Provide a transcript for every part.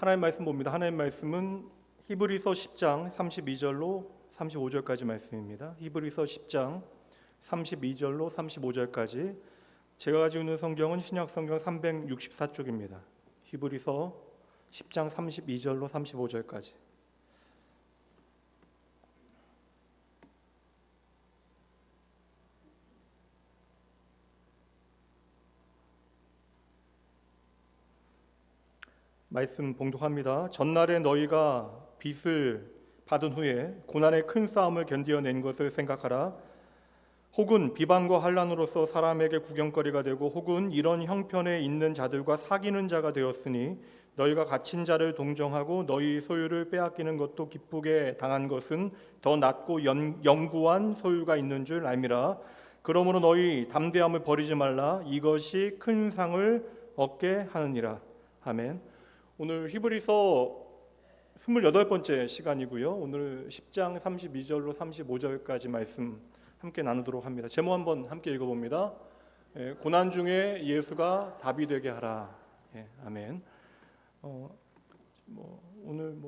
하나님 말씀 봅니다. 하나님 말씀은 히브리서 10장 32절로 35절까지 말씀입니다. 히브리서 10장 32절로 35절까지. 제가 가지고 있는 성경은 신약 성경 364쪽입니다. 히브리서 10장 32절로 35절까지. 말씀 봉독합니다. 전날에 너희가 빚을 받은 후에 고난의 큰 싸움을 견디어낸 것을 생각하라. 혹은 비방과 환난으로서 사람에게 구경거리가 되고 혹은 이런 형편에 있는 자들과 사귀는 자가 되었으니 너희가 갇힌 자를 동정하고 너희 소유를 빼앗기는 것도 기쁘게 당한 것은 더 낫고 영구한 소유가 있는 줄 알미라. 그러므로 너희 담대함을 버리지 말라. 이것이 큰 상을 얻게 하느니라. 아멘. 오늘 히브리서 28번째 시간이고요. 오늘 10장 32절로 35절까지 말씀 함께 나누도록 합니다. 제목 한번 함께 읽어봅니다. 고난 중에 예수가 답이 되게 하라. 아멘. 오늘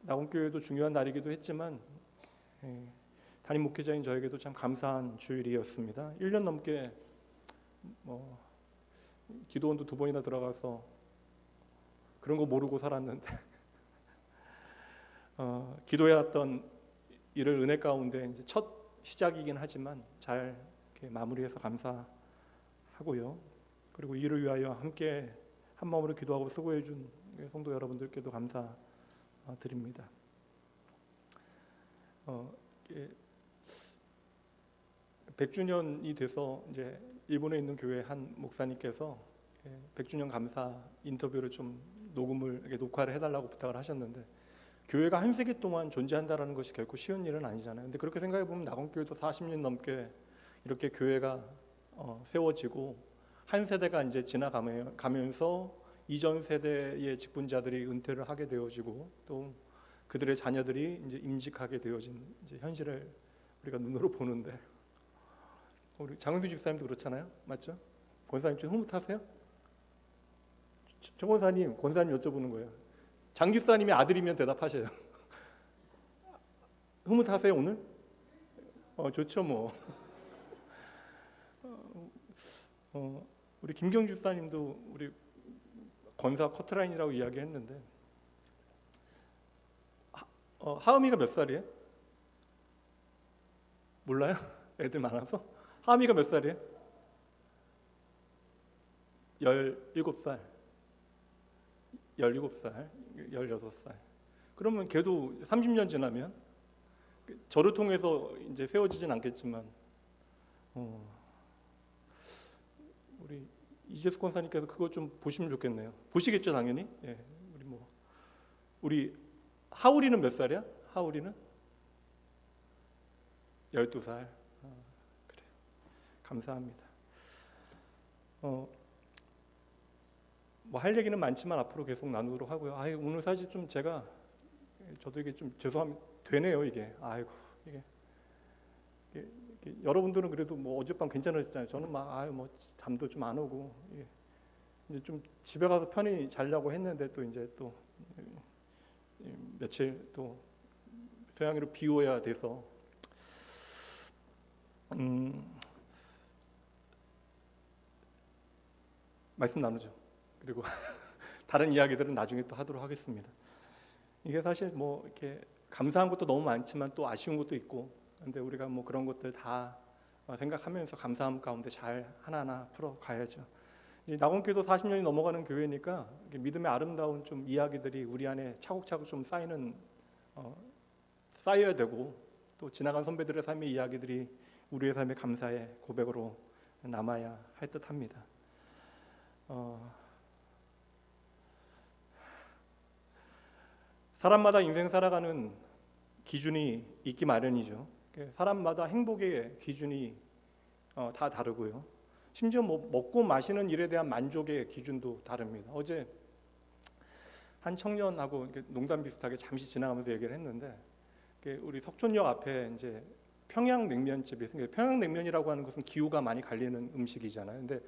낙원교회도 중요한 날이기도 했지만 담임 목회자인 저에게도 참 감사한 주일이었습니다. 1년 넘게 기도원도 2번이나 들어가서 그런 거 모르고 살았는데 기도해왔던 일을 은혜 가운데 이제 첫 시작이긴 하지만 잘 이렇게 마무리해서 감사하고요. 그리고 이를 위하여 함께 한 마음으로 기도하고 수고해 준 성도 여러분들께도 감사드립니다. 100주년이 돼서 이제 일본에 있는 교회 한 목사님께서 100주년 감사 인터뷰를 좀 녹화를 해달라고 부탁을 하셨는데, 교회가 한 세기 동안 존재한다는 것이 결코 쉬운 일은 아니잖아요. 근데 그렇게 생각해 보면 낙원교회도 40년 넘게 이렇게 교회가 세워지고 한 세대가 이제 지나가면서 이전 세대의 직분자들이 은퇴를 하게 되어지고 또 그들의 자녀들이 이제 임직하게 되어진 이제 현실을 우리가 눈으로 보는데, 우리 장은수 집사님도 그렇잖아요, 맞죠? 권사님 좀 흐뭇하세요? 정 권사님, 권사님 여쭤보는 거예요. 장 집사님이 아들이면 대답하셔요. 흐뭇하세요 오늘? 좋죠 뭐. 우리 김경 집사님도 우리 권사 커트라인이라고 이야기했는데, 하음이가 몇 살이에요? 몰라요? 애들 많아서? 하음이가 몇 살이에요? 17살, 17살, 16살. 그러면 걔도 30년 지나면 저를 통해서 이제 세워지진 않겠지만, 우리 이재수 권사님께서 그거 좀 보시면 좋겠네요. 보시겠죠 당연히. 예, 우리 하울이는 몇 살이야? 하울이는 12살. 그래. 감사합니다. 할 얘기는 많지만 앞으로 계속 나누도록 하고요. 오늘 사실 좀 저도 이게 좀 죄송하면 되네요 이게. 이게 여러분들은 그래도 어젯밤 괜찮으셨잖아요. 저는 잠도 좀 안 오고 이제 좀 집에 가서 편히 자려고 했는데 또 이제 또 며칠 또 소양이로 비워야 돼서 말씀 나누죠. 그리고 다른 이야기들은 나중에 또 하도록 하겠습니다. 이게 사실 이렇게 감사한 것도 너무 많지만 또 아쉬운 것도 있고, 근데 우리가 그런 것들 다 생각하면서 감사함 가운데 잘 하나하나 풀어 가야죠. 낙원교회도 40년이 넘어가는 교회니까 믿음의 아름다운 좀 이야기들이 우리 안에 차곡차곡 좀 쌓여야 되고, 또 지나간 선배들의 삶의 이야기들이 우리의 삶의 감사의 고백으로 남아야 할 듯합니다. 사람마다 인생 살아가는 기준이 있기 마련이죠. 사람마다 행복의 기준이 다 다르고요. 심지어 먹고 마시는 일에 대한 만족의 기준도 다릅니다. 어제 한 청년하고 농담 비슷하게 잠시 지나가면서 얘기를 했는데, 우리 석촌역 앞에 이제 평양냉면집이 있어요. 평양냉면이라고 하는 것은 기후가 많이 갈리는 음식이잖아요. 근데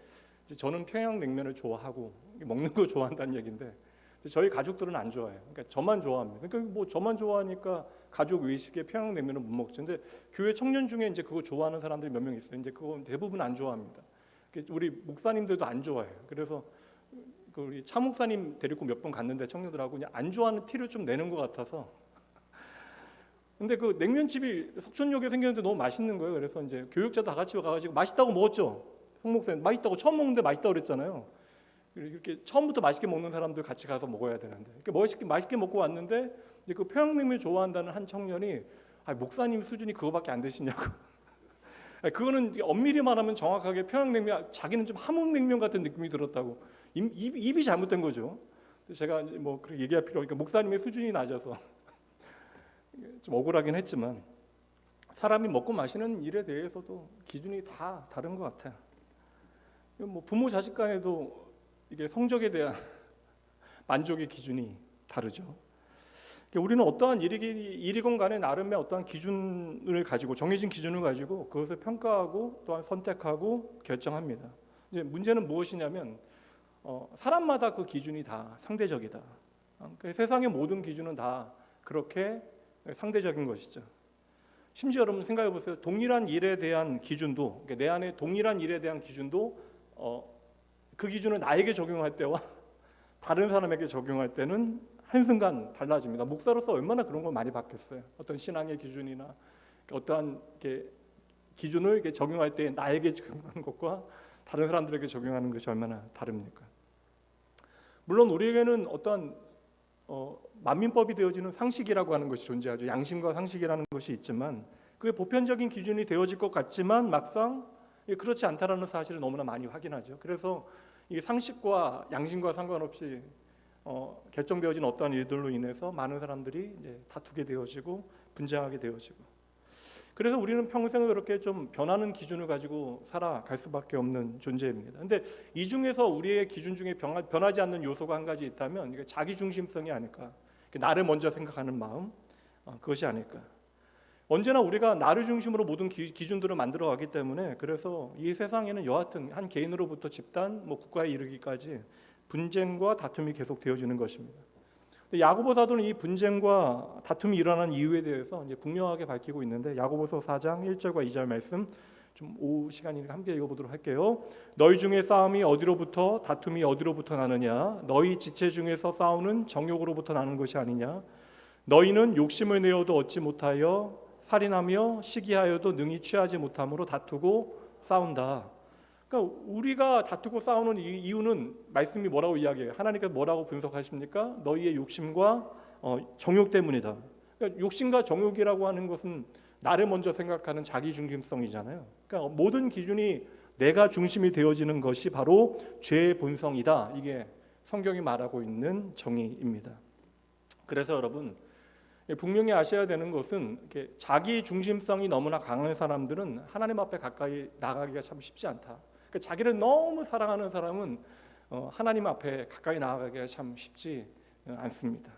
저는 평양냉면을 좋아하고 먹는 거 좋아한다는 얘기인데, 근데 저희 가족들은 안 좋아해요. 그러니까 저만 좋아합니다. 그러니까 뭐 저만 좋아하니까 가족 외식에 평양냉면을 못 먹지. 근데 교회 청년 중에 이제 그거 좋아하는 사람들이 몇 명 있어요. 이제 그거 대부분 안 좋아합니다. 우리 목사님들도 안 좋아해요. 그래서 그 우리 차 목사님 데리고 몇 번 갔는데 청년들하고 그냥 안 좋아하는 티를 좀 내는 것 같아서. 근데 그 냉면집이 석촌역에 생겼는데 너무 맛있는 거예요. 그래서 이제 교육자 다 같이 가가지고 맛있다고 먹었죠. 송 목사님 맛있다고 처음 먹는데 맛있다고 그랬잖아요. 이렇게 처음부터 맛있게 먹는 사람들 같이 가서 먹어야 되는데 이렇게 맛있게 먹고 왔는데 이제 그 평양냉면 좋아한다는 한 청년이 목사님 수준이 그거밖에 안 되시냐고. 그거는 엄밀히 말하면 정확하게 평양냉면, 자기는 좀 함흥냉면 같은 느낌이 들었다고. 입이 잘못된 거죠. 제가 뭐 그렇게 얘기할 필요 없으니까 목사님의 수준이 낮아서 좀 억울하긴 했지만 사람이 먹고 마시는 일에 대해서도 기준이 다 다른 것 같아요. 뭐 부모 자식 간에도 이게 성적에 대한 만족의 기준이 다르죠. 우리는 어떠한 일이건 간에 나름의 어떠한 기준을 가지고, 정해진 기준을 가지고 그것을 평가하고 또한 선택하고 결정합니다. 이제 문제는 무엇이냐면 사람마다 그 기준이 다 상대적이다. 그러니까 세상의 모든 기준은 다 그렇게 상대적인 것이죠. 심지어 여러분 생각해 보세요. 동일한 일에 대한 기준도, 그러니까 내 안에 동일한 일에 대한 기준도 그 기준을 나에게 적용할 때와 다른 사람에게 적용할 때는 한순간 달라집니다. 목사로서 얼마나 그런 걸 많이 받겠어요. 어떤 신앙의 기준이나 어떠한 기준을 이렇게 적용할 때 나에게 적용하는 것과 다른 사람들에게 적용하는 것이 얼마나 다릅니까? 물론 우리에게는 어떠한 만민법이 되어지는 상식이라고 하는 것이 존재하죠. 양심과 상식이라는 것이 있지만 그게 보편적인 기준이 되어질 것 같지만 막상 그렇지 않다라는 사실을 너무나 많이 확인하죠. 그래서 이 상식과 양심과 상관없이 결정되어진 어떠한 일들로 인해서 많은 사람들이 이제 다투게 되어지고 분쟁하게 되어지고, 그래서 우리는 평생을 그렇게 좀 변하는 기준을 가지고 살아갈 수밖에 없는 존재입니다. 근데 이 중에서 우리의 기준 중에 변하지 않는 요소가 한 가지 있다면 이게 자기 중심성이 아닐까, 나를 먼저 생각하는 마음, 그것이 아닐까. 언제나 우리가 나를 중심으로 모든 기준들을 만들어 가기 때문에, 그래서 이 세상에는 여하튼 한 개인으로부터 집단, 국가에 이르기까지 분쟁과 다툼이 계속 되어지는 것입니다. 야고보 사도는 이 분쟁과 다툼이 일어난 이유에 대해서 이제 분명하게 밝히고 있는데, 야고보서 4장 1절과 2절 말씀 좀 오후 시간이니까 함께 읽어보도록 할게요. 너희 중에 싸움이 어디로부터 다툼이 어디로부터 나느냐? 너희 지체 중에서 싸우는 정욕으로부터 나는 것이 아니냐? 너희는 욕심을 내어도 얻지 못하여 살인하며 시기하여도 능히 취하지 못함으로 다투고 싸운다. 그러니까 우리가 다투고 싸우는 이유는 말씀이 뭐라고 이야기해요? 하나님께서 뭐라고 분석하십니까? 너희의 욕심과 정욕 때문이다. 그러니까 욕심과 정욕이라고 하는 것은 나를 먼저 생각하는 자기 중심성이잖아요. 그러니까 모든 기준이 내가 중심이 되어지는 것이 바로 죄의 본성이다. 이게 성경이 말하고 있는 정의입니다. 그래서 여러분 분명히 아셔야 되는 것은 자기 중심성이 너무나 강한 사람들은 하나님 앞에 가까이 나가기가 참 쉽지 않다. 그러니까 자기를 너무 사랑하는 사람은 하나님 앞에 가까이 나아가기가 참 쉽지 않습니다.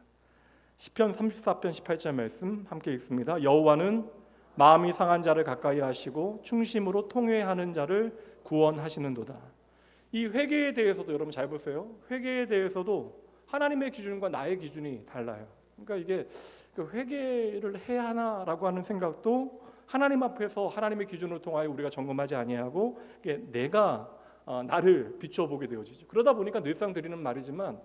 시편 34편 18절 말씀 함께 읽습니다. 여호와는 마음이 상한 자를 가까이 하시고 충심으로 통회하는 자를 구원하시는도다. 이 회개에 대해서도 여러분 잘 보세요. 회개에 대해서도 하나님의 기준과 나의 기준이 달라요. 그러니까 이게 회개를 해야 하나라고 하는 생각도 하나님 앞에서 하나님의 기준을 통하여 우리가 점검하지 아니하고 내가 나를 비춰보게 되어지죠. 그러다 보니까 늘상 드리는 말이지만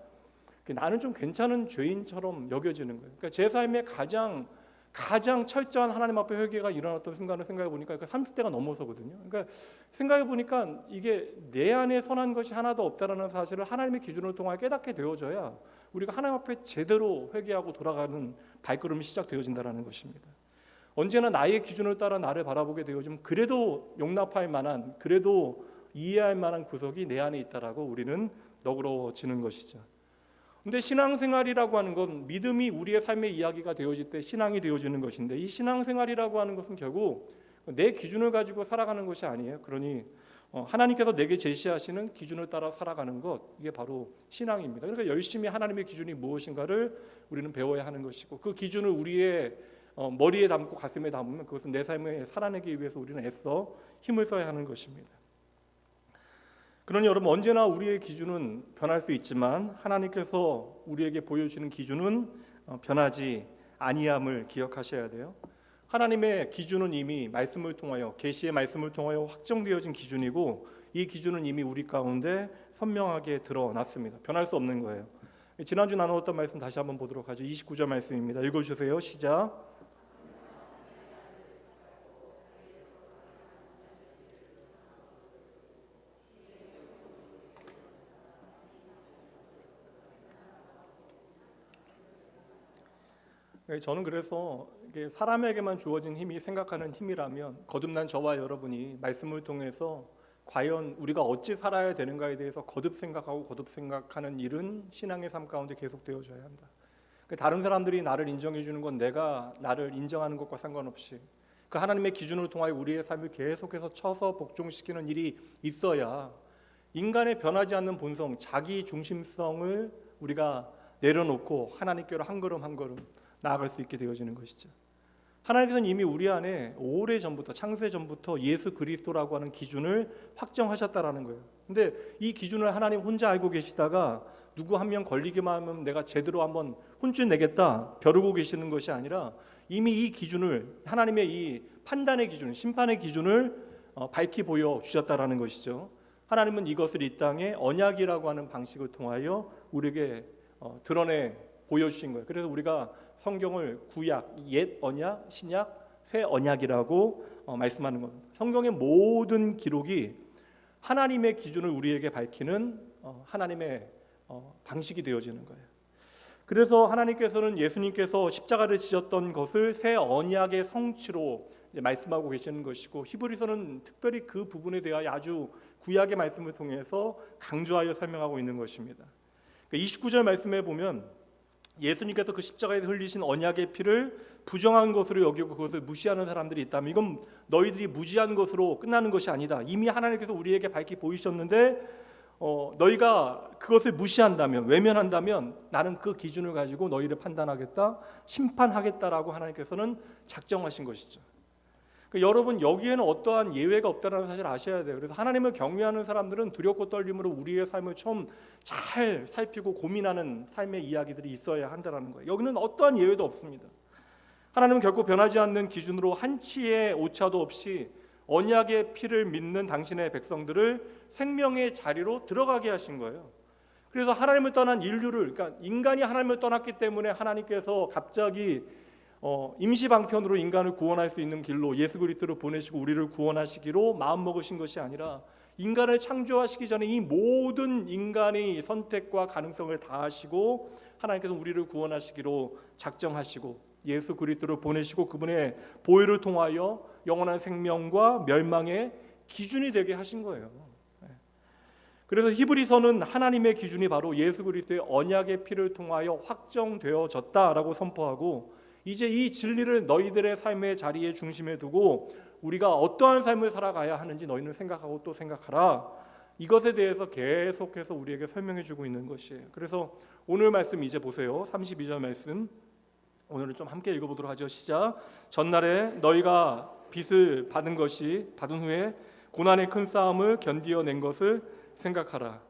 나는 좀 괜찮은 죄인처럼 여겨지는 거예요. 그러니까 제 삶의 가장 철저한 하나님 앞에 회개가 일어났던 순간을 생각해 보니까 30대가 넘어서거든요. 그러니까 생각해 보니까 이게 내 안에 선한 것이 하나도 없다라는 사실을 하나님의 기준을 통하여 깨닫게 되어져야 우리가 하나님 앞에 제대로 회개하고 돌아가는 발걸음이 시작되어진다는 것입니다. 언제나 나의 기준을 따라 나를 바라보게 되어지면 그래도 용납할 만한, 그래도 이해할 만한 구석이 내 안에 있다라고 우리는 너그러워지는 것이죠. 근데 신앙생활이라고 하는 건 믿음이 우리의 삶의 이야기가 되어질 때 신앙이 되어지는 것인데, 이 신앙생활이라고 하는 것은 결국 내 기준을 가지고 살아가는 것이 아니에요. 그러니 하나님께서 내게 제시하시는 기준을 따라 살아가는 것, 이게 바로 신앙입니다. 그러니까 열심히 하나님의 기준이 무엇인가를 우리는 배워야 하는 것이고, 그 기준을 우리의 머리에 담고 가슴에 담으면 그것은 내 삶에 살아내기 위해서 우리는 애써 힘을 써야 하는 것입니다. 그러니 여러분, 언제나 우리의 기준은 변할 수 있지만 하나님께서 우리에게 보여주시는 기준은 변하지 아니함을 기억하셔야 돼요. 하나님의 기준은 이미 말씀을 통하여, 계시의 말씀을 통하여 확정되어진 기준이고, 이 기준은 이미 우리 가운데 선명하게 드러났습니다. 변할 수 없는 거예요. 지난주 나누었던 말씀 다시 한번 보도록 하죠. 29절 말씀입니다. 읽어주세요. 시작. 저는 그래서 이게 사람에게만 주어진 힘이 생각하는 힘이라면, 거듭난 저와 여러분이 말씀을 통해서 과연 우리가 어찌 살아야 되는가에 대해서 거듭 생각하고 거듭 생각하는 일은 신앙의 삶 가운데 계속되어져야 한다. 다른 사람들이 나를 인정해 주는 건 내가 나를 인정하는 것과 상관없이 그 하나님의 기준을 통하여 우리의 삶을 계속해서 쳐서 복종시키는 일이 있어야 인간의 변하지 않는 본성, 자기 중심성을 우리가 내려놓고 하나님께로 한 걸음 한 걸음 나아갈 수 있게 되어지는 것이죠. 하나님께서는 이미 우리 안에 오래전부터, 창세 전부터 예수 그리스도라고 하는 기준을 확정하셨다라는 거예요. 근데 이 기준을 하나님 혼자 알고 계시다가 누구 한 명 걸리기만 하면 내가 제대로 한번 혼쭐 내겠다 벼르고 계시는 것이 아니라 이미 이 기준을, 하나님의 이 판단의 기준, 심판의 기준을 밝히 보여 주셨다라는 것이죠. 하나님은 이것을 이 땅에 언약이라고 하는 방식을 통하여 우리에게 드러내 보여주신 거예요. 그래서 우리가 성경을 구약, 옛 언약, 신약, 새 언약이라고 말씀하는 겁니다. 성경의 모든 기록이 하나님의 기준을 우리에게 밝히는 하나님의 방식이 되어지는 거예요. 그래서 하나님께서는 예수님께서 십자가를 지셨던 것을 새 언약의 성취로 이제 말씀하고 계시는 것이고, 히브리서는 특별히 그 부분에 대하여 아주 구약의 말씀을 통해서 강조하여 설명하고 있는 것입니다. 29절 말씀에 보면 예수님께서 그 십자가에서 흘리신 언약의 피를 부정한 것으로 여기고 그것을 무시하는 사람들이 있다면 이건 너희들이 무지한 것으로 끝나는 것이 아니다. 이미 하나님께서 우리에게 밝히 보이셨는데 너희가 그것을 무시한다면, 외면한다면 나는 그 기준을 가지고 너희를 판단하겠다, 심판하겠다라고 하나님께서는 작정하신 것이죠. 그러니까 여러분, 여기에는 어떠한 예외가 없다는 사실을 아셔야 돼요. 그래서 하나님을 경외하는 사람들은 두렵고 떨림으로 우리의 삶을 좀 잘 살피고 고민하는 삶의 이야기들이 있어야 한다는 거예요. 여기는 어떠한 예외도 없습니다. 하나님은 결코 변하지 않는 기준으로 한치의 오차도 없이 언약의 피를 믿는 당신의 백성들을 생명의 자리로 들어가게 하신 거예요. 그래서 하나님을 떠난 인류를, 그러니까 인간이 하나님을 떠났기 때문에 하나님께서 갑자기 임시 방편으로 인간을 구원할 수 있는 길로 예수 그리스도를 보내시고 우리를 구원하시기로 마음먹으신 것이 아니라, 인간을 창조하시기 전에 이 모든 인간의 선택과 가능성을 다하시고 하나님께서 우리를 구원하시기로 작정하시고 예수 그리스도를 보내시고 그분의 보혈을 통하여 영원한 생명과 멸망의 기준이 되게 하신 거예요. 그래서 히브리서는 하나님의 기준이 바로 예수 그리스도의 언약의 피를 통하여 확정되어졌다라고 선포하고, 이제 이 진리를 너희들의 삶의 자리에 중심에 두고 우리가 어떠한 삶을 살아가야 하는지 너희는 생각하고 또 생각하라. 이것에 대해서 계속해서 우리에게 설명해 주고 있는 것이에요. 그래서 오늘 말씀 이제 보세요. 32절 말씀 오늘은 좀 함께 읽어보도록 하죠. 시작. 전날에 너희가 빚을 받은 후에 고난의 큰 싸움을 견디어낸 것을 생각하라.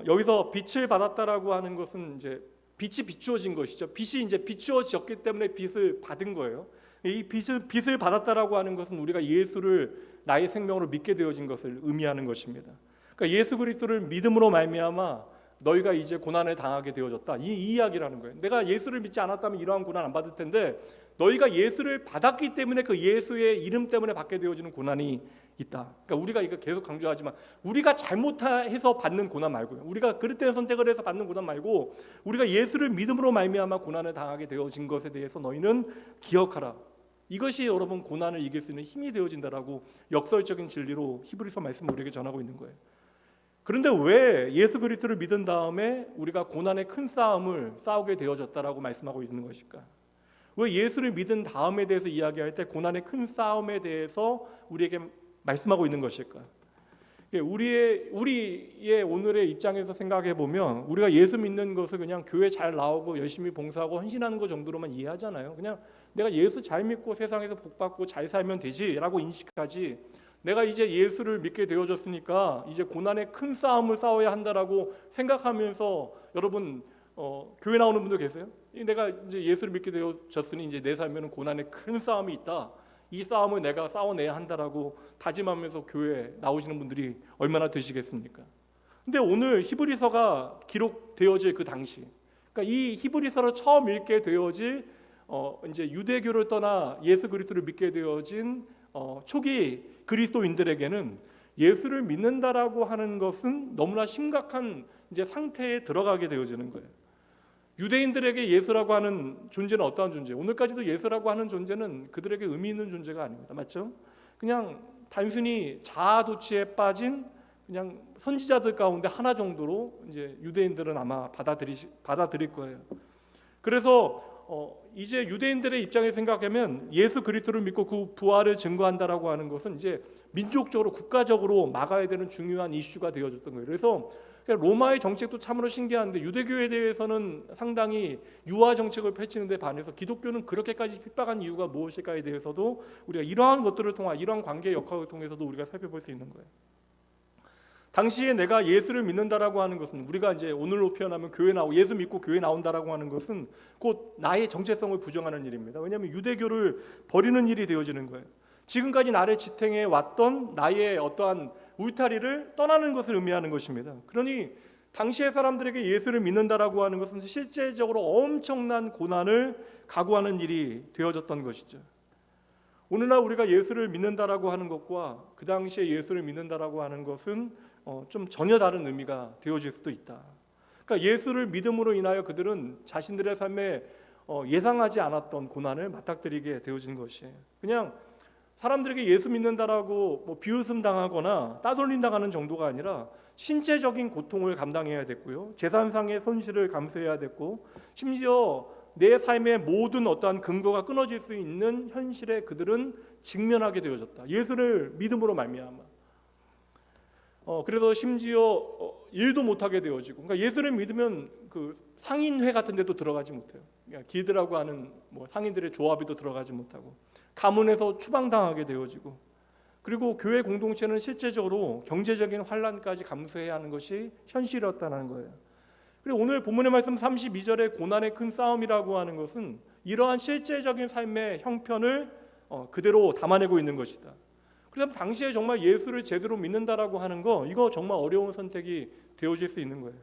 여기서 빚을 받았다라고 하는 것은 이제 빚이 비추어진 것이죠. 빚이 이제 비추어졌기 때문에 빚을 받은 거예요. 이 빚을 받았다라고 하는 것은 우리가 예수를 나의 생명으로 믿게 되어진 것을 의미하는 것입니다. 그러니까 예수 그리스도를 믿음으로 말미암아 너희가 이제 고난을 당하게 되어졌다. 이 이야기라는 거예요. 내가 예수를 믿지 않았다면 이러한 고난 안 받을 텐데 너희가 예수를 받았기 때문에 그 예수의 이름 때문에 받게 되어지는 고난이 있다. 그러니까 우리가 이거 계속 강조하지만 우리가 잘못해서 받는 고난 말고요. 우리가 그릇된 선택을 해서 받는 고난 말고 우리가 예수를 믿음으로 말미암아 고난을 당하게 되어진 것에 대해서 너희는 기억하라. 이것이 여러분 고난을 이길 수 있는 힘이 되어진다라고 역설적인 진리로 히브리서 말씀을 우리에게 전하고 있는 거예요. 그런데 왜 예수 그리스도를 믿은 다음에 우리가 고난의 큰 싸움을 싸우게 되어졌다라고 말씀하고 있는 것일까? 왜 예수를 믿은 다음에 대해서 이야기할 때 고난의 큰 싸움에 대해서 우리에게 말씀하고 있는 것일까? 우리의 오늘의 입장에서 생각해 보면 우리가 예수 믿는 것을 그냥 교회 잘 나오고 열심히 봉사하고 헌신하는 것 정도로만 이해하잖아요. 그냥 내가 예수 잘 믿고 세상에서 복 받고 잘 살면 되지라고 인식하지, 내가 이제 예수를 믿게 되어졌으니까 이제 고난의 큰 싸움을 싸워야 한다라고 생각하면서 여러분 교회 나오는 분들 계세요? 내가 이제 예수를 믿게 되어졌으니 이제 내 삶에는 고난의 큰 싸움이 있다. 이 싸움을 내가 싸워내야 한다라고 다짐하면서 교회 나오시는 분들이 얼마나 되시겠습니까? 근데 오늘 히브리서가 기록되어질 그 당시, 그러니까 이 히브리서를 처음 읽게 되어질 이제 유대교를 떠나 예수 그리스도를 믿게 되어진 초기 그리스도인들에게는 예수를 믿는다라고 하는 것은 너무나 심각한 이제 상태에 들어가게 되어지는 거예요. 유대인들에게 예수라고 하는 존재는 어떠한 존재예요? 오늘까지도 예수라고 하는 존재는 그들에게 의미 있는 존재가 아닙니다. 맞죠? 그냥 단순히 자아도취에 빠진 그냥 선지자들 가운데 하나 정도로 이제 유대인들은 아마 받아들일 거예요. 그래서 이제 유대인들의 입장에 생각하면 예수 그리스도를 믿고 그 부활을 증거한다라고 하는 것은 이제 민족적으로 국가적으로 막아야 되는 중요한 이슈가 되어졌던 거예요. 그래서 로마의 정책도 참으로 신기한데 유대교에 대해서는 상당히 유화 정책을 펼치는 데 반해서 기독교는 그렇게까지 핍박한 이유가 무엇일까에 대해서도 우리가 이러한 것들을 통해 이러한 관계 역학을 통해서도 우리가 살펴볼 수 있는 거예요. 당시에 내가 예수를 믿는다라고 하는 것은 우리가 이제 오늘로 표현하면 교회 나오고 예수 믿고 교회 나온다라고 하는 것은 곧 나의 정체성을 부정하는 일입니다. 왜냐하면 유대교를 버리는 일이 되어지는 거예요. 지금까지 나를 지탱해 왔던 나의 어떠한 울타리를 떠나는 것을 의미하는 것입니다. 그러니 당시의 사람들에게 예수를 믿는다라고 하는 것은 실제적으로 엄청난 고난을 각오하는 일이 되어졌던 것이죠. 오늘날 우리가 예수를 믿는다라고 하는 것과 그 당시에 예수를 믿는다라고 하는 것은 좀 전혀 다른 의미가 되어질 수도 있다. 그러니까 예수를 믿음으로 인하여 그들은 자신들의 삶에 예상하지 않았던 고난을 맞닥뜨리게 되어진 것이에요. 그냥 사람들에게 예수 믿는다라고 뭐 비웃음 당하거나 따돌림 당하는 정도가 아니라 신체적인 고통을 감당해야 됐고요, 재산상의 손실을 감수해야 됐고, 심지어 내 삶의 모든 어떠한 근거가 끊어질 수 있는 현실에 그들은 직면하게 되어졌다. 예수를 믿음으로 말미암아. 그래서 심지어 일도 못하게 되어지고, 그러니까 예수를 믿으면 그 상인회 같은 데도 들어가지 못해요. 그러니까 길드라고 하는 뭐 상인들의 조합에도 들어가지 못하고, 가문에서 추방당하게 되어지고, 그리고 교회 공동체는 실제적으로 경제적인 환란까지 감수해야 하는 것이 현실이었다는 거예요. 그리고 오늘 본문의 말씀 32절의 고난의 큰 싸움이라고 하는 것은 이러한 실제적인 삶의 형편을 그대로 담아내고 있는 것이다. 그래서 당시에 정말 예수를 제대로 믿는다라고 하는 거, 이거 정말 어려운 선택이 되어질 수 있는 거예요.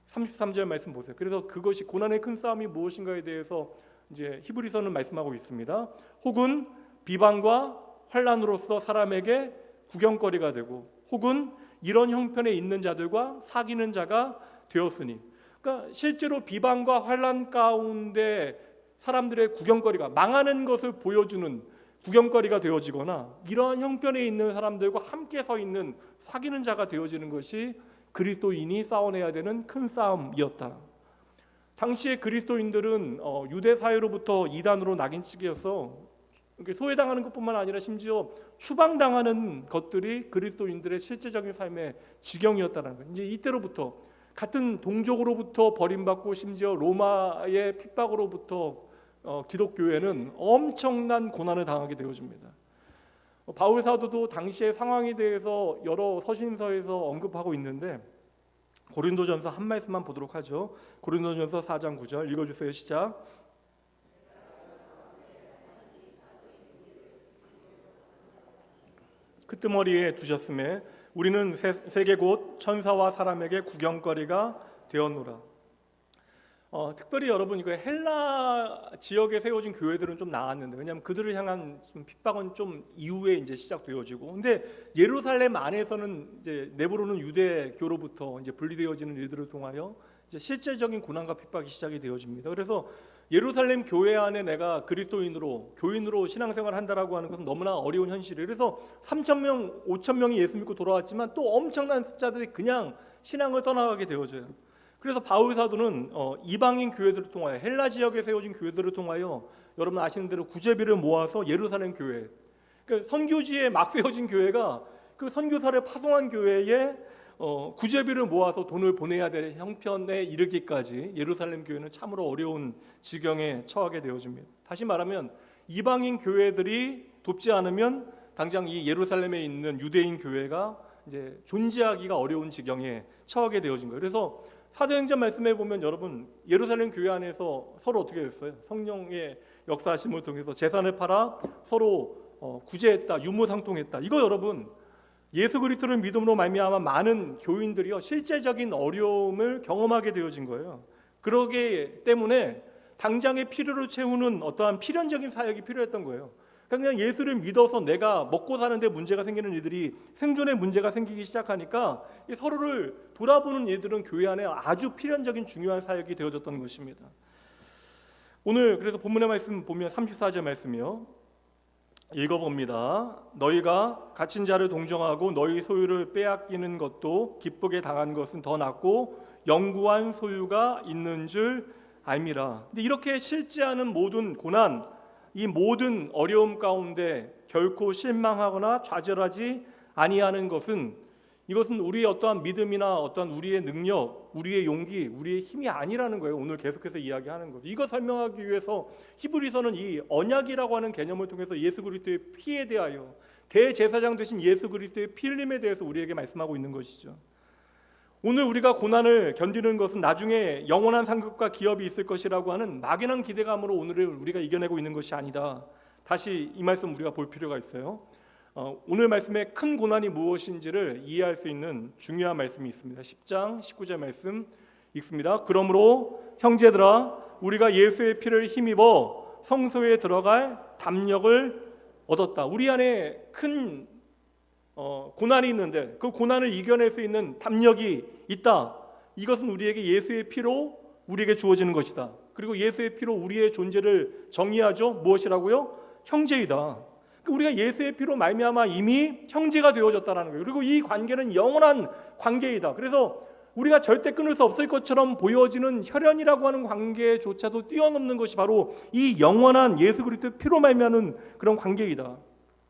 33절 말씀 보세요. 그래서 그것이 고난의 큰 싸움이 무엇인가에 대해서 이제 히브리서는 말씀하고 있습니다. 혹은 비방과 환란으로서 사람에게 구경거리가 되고, 혹은 이런 형편에 있는 자들과 사귀는 자가 되었으니, 그러니까 실제로 비방과 환란 가운데 사람들의 구경거리가, 망하는 것을 보여주는 구경거리가 되어지거나 이러한 형편에 있는 사람들과 함께 서 있는 사귀는 자가 되어지는 것이 그리스도인이 싸워내야 되는 큰 싸움이었다. 당시의 그리스도인들은 유대 사회로부터 이단으로 낙인찍혀서 소외당하는 것뿐만 아니라 심지어 추방당하는 것들이 그리스도인들의 실제적인 삶의 지경이었다는 거예요. 이제 이때로부터 같은 동족으로부터 버림받고 심지어 로마의 핍박으로부터 기독교회는 엄청난 고난을 당하게 되어집니다. 바울 사도도 당시의 상황에 대해서 여러 서신서에서 언급하고 있는데, 고린도전서 한 말씀만 보도록 하죠. 고린도전서 4장 9절 읽어주세요. 시작. 끄트머리에 두셨음에 우리는 세계 곳 천사와 사람에게 구경거리가 되었노라. 특별히 여러분, 이거 헬라 지역에 세워진 교회들은 좀 나았는데, 왜냐하면 그들을 향한 좀 핍박은 좀 이후에 이제 시작되어지고, 근데 예루살렘 안에서는 이제 내부로는 유대교로부터 이제 분리되어지는 일들을 통하여 이제 실제적인 고난과 핍박이 시작이 되어집니다. 그래서 예루살렘 교회 안에 내가 그리스도인으로 교인으로 신앙생활을 한다라고 하는 것은 너무나 어려운 현실이에요. 그래서 3,000명, 5,000명이 예수 믿고 돌아왔지만 또 엄청난 숫자들이 그냥 신앙을 떠나가게 되어져요. 그래서 바울 사도는 이방인 교회들을 통하여, 헬라 지역에 세워진 교회들을 통하여 여러분 아시는 대로 구제비를 모아서 예루살렘 교회, 그러니까 선교지에 막 세워진 교회가 그 선교사를 파송한 교회에 구제비를 모아서 돈을 보내야 될 형편에 이르기까지 예루살렘 교회는 참으로 어려운 지경에 처하게 되어집니다. 다시 말하면 이방인 교회들이 돕지 않으면 당장 이 예루살렘에 있는 유대인 교회가 이제 존재하기가 어려운 지경에 처하게 되어진 거예요. 그래서 사도행전 말씀에 보면 여러분 예루살렘 교회 안에서 서로 어떻게 됐어요? 성령의 역사하심을 통해서 재산을 팔아 서로 구제했다, 유무상통했다. 이거 여러분 예수 그리스도를 믿음으로 말미암아 많은 교인들이요 실제적인 어려움을 경험하게 되어진 거예요. 그러기 때문에 당장의 필요를 채우는 어떠한 필연적인 사역이 필요했던 거예요. 그냥 예수를 믿어서 내가 먹고 사는데 문제가 생기는 이들이 생존에 문제가 생기기 시작하니까 서로를 돌아보는 이들은 교회 안에 아주 필연적인 중요한 사역이 되어졌던 것입니다. 오늘 그래서 본문의 말씀 보면 34절 말씀이요, 읽어봅니다. 너희가 갇힌 자를 동정하고 너희 소유를 빼앗기는 것도 기쁘게 당한 것은 더 낫고 영구한 소유가 있는 줄 알미라. 근데 이렇게 실제하는 모든 고난, 이 모든 어려움 가운데 결코 실망하거나 좌절하지 아니하는 것은 이것은 우리의 어떠한 믿음이나 어떠한 우리의 능력, 우리의 용기, 우리의 힘이 아니라는 거예요. 오늘 계속해서 이야기하는 것. 이거 설명하기 위해서 히브리서는 이 언약이라고 하는 개념을 통해서 예수 그리스도의 피에 대하여 대제사장 되신 예수 그리스도의 피 흘림에 대해서 우리에게 말씀하고 있는 것이죠. 오늘 우리가 고난을 견디는 것은 나중에 영원한 상급과 기업이 있을 것이라고 하는 막연한 기대감으로 오늘을 우리가 이겨내고 있는 것이 아니다. 다시 이 말씀 우리가 볼 필요가 있어요. 오늘 말씀의 큰 고난이 무엇인지를 이해할 수 있는 중요한 말씀이 있습니다. 10장 19절 말씀 읽습니다. 그러므로 형제들아 우리가 예수의 피를 힘입어 성소에 들어갈 담력을 얻었다. 우리 안에 큰 고난이 있는데 그 고난을 이겨낼 수 있는 담력이 있다. 이것은 우리에게 예수의 피로 우리에게 주어지는 것이다. 그리고 예수의 피로 우리의 존재를 정의하죠. 무엇이라고요? 형제이다. 우리가 예수의 피로 말미암아 이미 형제가 되어졌다는 거예요. 그리고 이 관계는 영원한 관계이다. 그래서 우리가 절대 끊을 수 없을 것처럼 보여지는 혈연이라고 하는 관계조차도 뛰어넘는 것이 바로 이 영원한 예수 그리스도의 피로 말미암은 그런 관계이다.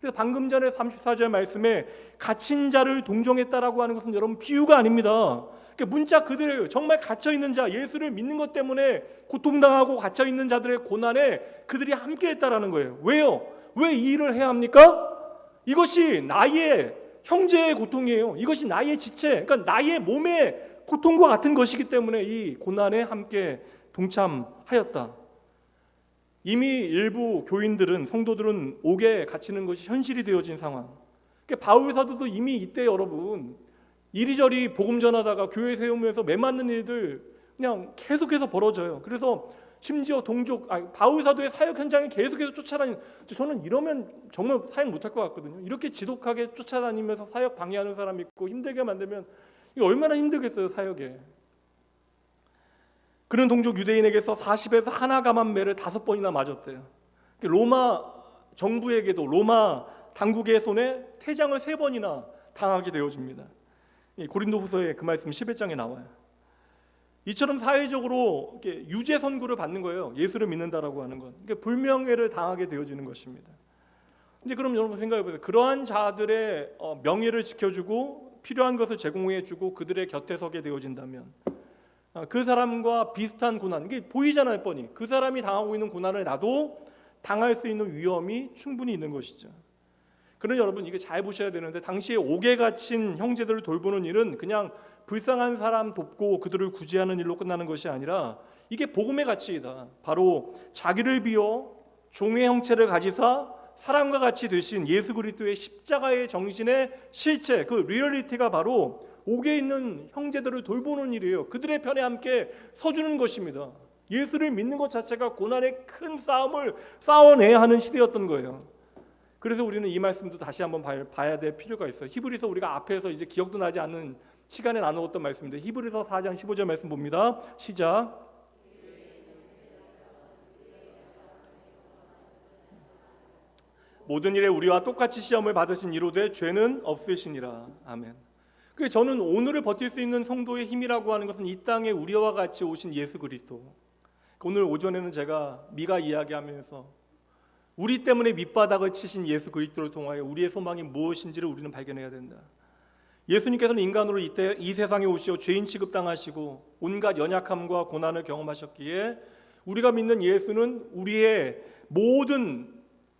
그래서 방금 전에 34절 말씀에 갇힌 자를 동정했다라고 하는 것은 여러분 비유가 아닙니다. 그러니까 문자 그대로예요. 정말 갇혀있는 자, 예수를 믿는 것 때문에 고통당하고 갇혀있는 자들의 고난에 그들이 함께했다라는 거예요. 왜요? 왜 이 일을 해야 합니까? 이것이 나의 형제의 고통이에요. 이것이 나의 지체, 그러니까 나의 몸의 고통과 같은 것이기 때문에 이 고난에 함께 동참하였다. 이미 일부 교인들은, 성도들은 옥에 갇히는 것이 현실이 되어진 상황. 그러니까 바울 사도도 이미 이때 여러분 이리저리 복음 전하다가 교회 세우면서 매맞는 일들 그냥 계속해서 벌어져요. 그래서 심지어 바울 사도의 사역 현장에 계속해서 쫓아다니는, 저는 이러면 정말 사역 못할 것 같거든요. 이렇게 지독하게 쫓아다니면서 사역 방해하는 사람 있고 힘들게 만들면 이거 얼마나 힘들겠어요, 사역에. 그런 동족 유대인에게서 40에서 하나 감한매를 5번이나 맞았대요. 로마 정부에게도 로마 당국의 손에 태장을 3번이나 당하게 되어집니다. 고린도후서에 그 말씀 11장에 나와요. 이처럼 사회적으로 유죄 선고를 받는 거예요. 예수를 믿는다라고 하는 건. 그러니까 불명예를 당하게 되어지는 것입니다. 이제 그럼 여러분 생각해 보세요. 그러한 자들의 명예를 지켜주고 필요한 것을 제공해주고 그들의 곁에 서게 되어진다면 그 사람과 비슷한 고난, 이게 보이잖아요, 뻔히. 그 사람이 당하고 있는 고난을 나도 당할 수 있는 위험이 충분히 있는 것이죠. 그러나 여러분 이게 잘 보셔야 되는데 당시에 옥에 갇힌 형제들을 돌보는 일은 그냥 불쌍한 사람 돕고 그들을 구제하는 일로 끝나는 것이 아니라 이게 복음의 가치이다. 바로 자기를 비워 종의 형체를 가지사 사람과 같이 되신 예수 그리스도의 십자가의 정신의 실체, 그 리얼리티가 바로 옥에 있는 형제들을 돌보는 일이에요. 그들의 편에 함께 서주는 것입니다. 예수를 믿는 것 자체가 고난의 큰 싸움을 싸워내야 하는 시대였던 거예요. 그래서 우리는 이 말씀도 다시 한번 봐야 될 필요가 있어요. 히브리서 우리가 앞에서 이제 기억도 나지 않는 시간에 나누었던 말씀인데 히브리서 4장 15절 말씀 봅니다. 시작. 모든 일에 우리와 똑같이 시험을 받으신 이로되 죄는 없으시니라. 아멘. 그래서 저는 오늘을 버틸 수 있는 성도의 힘이라고 하는 것은 이 땅에 우리와 같이 오신 예수 그리스도. 오늘 오전에는 제가 미가 이야기하면서 우리 때문에 밑바닥을 치신 예수 그리스도를 통하여 우리의 소망이 무엇인지를 우리는 발견해야 된다. 예수님께서는 인간으로 이 세상에 오시어 죄인 취급당하시고 온갖 연약함과 고난을 경험하셨기에 우리가 믿는 예수는 우리의 모든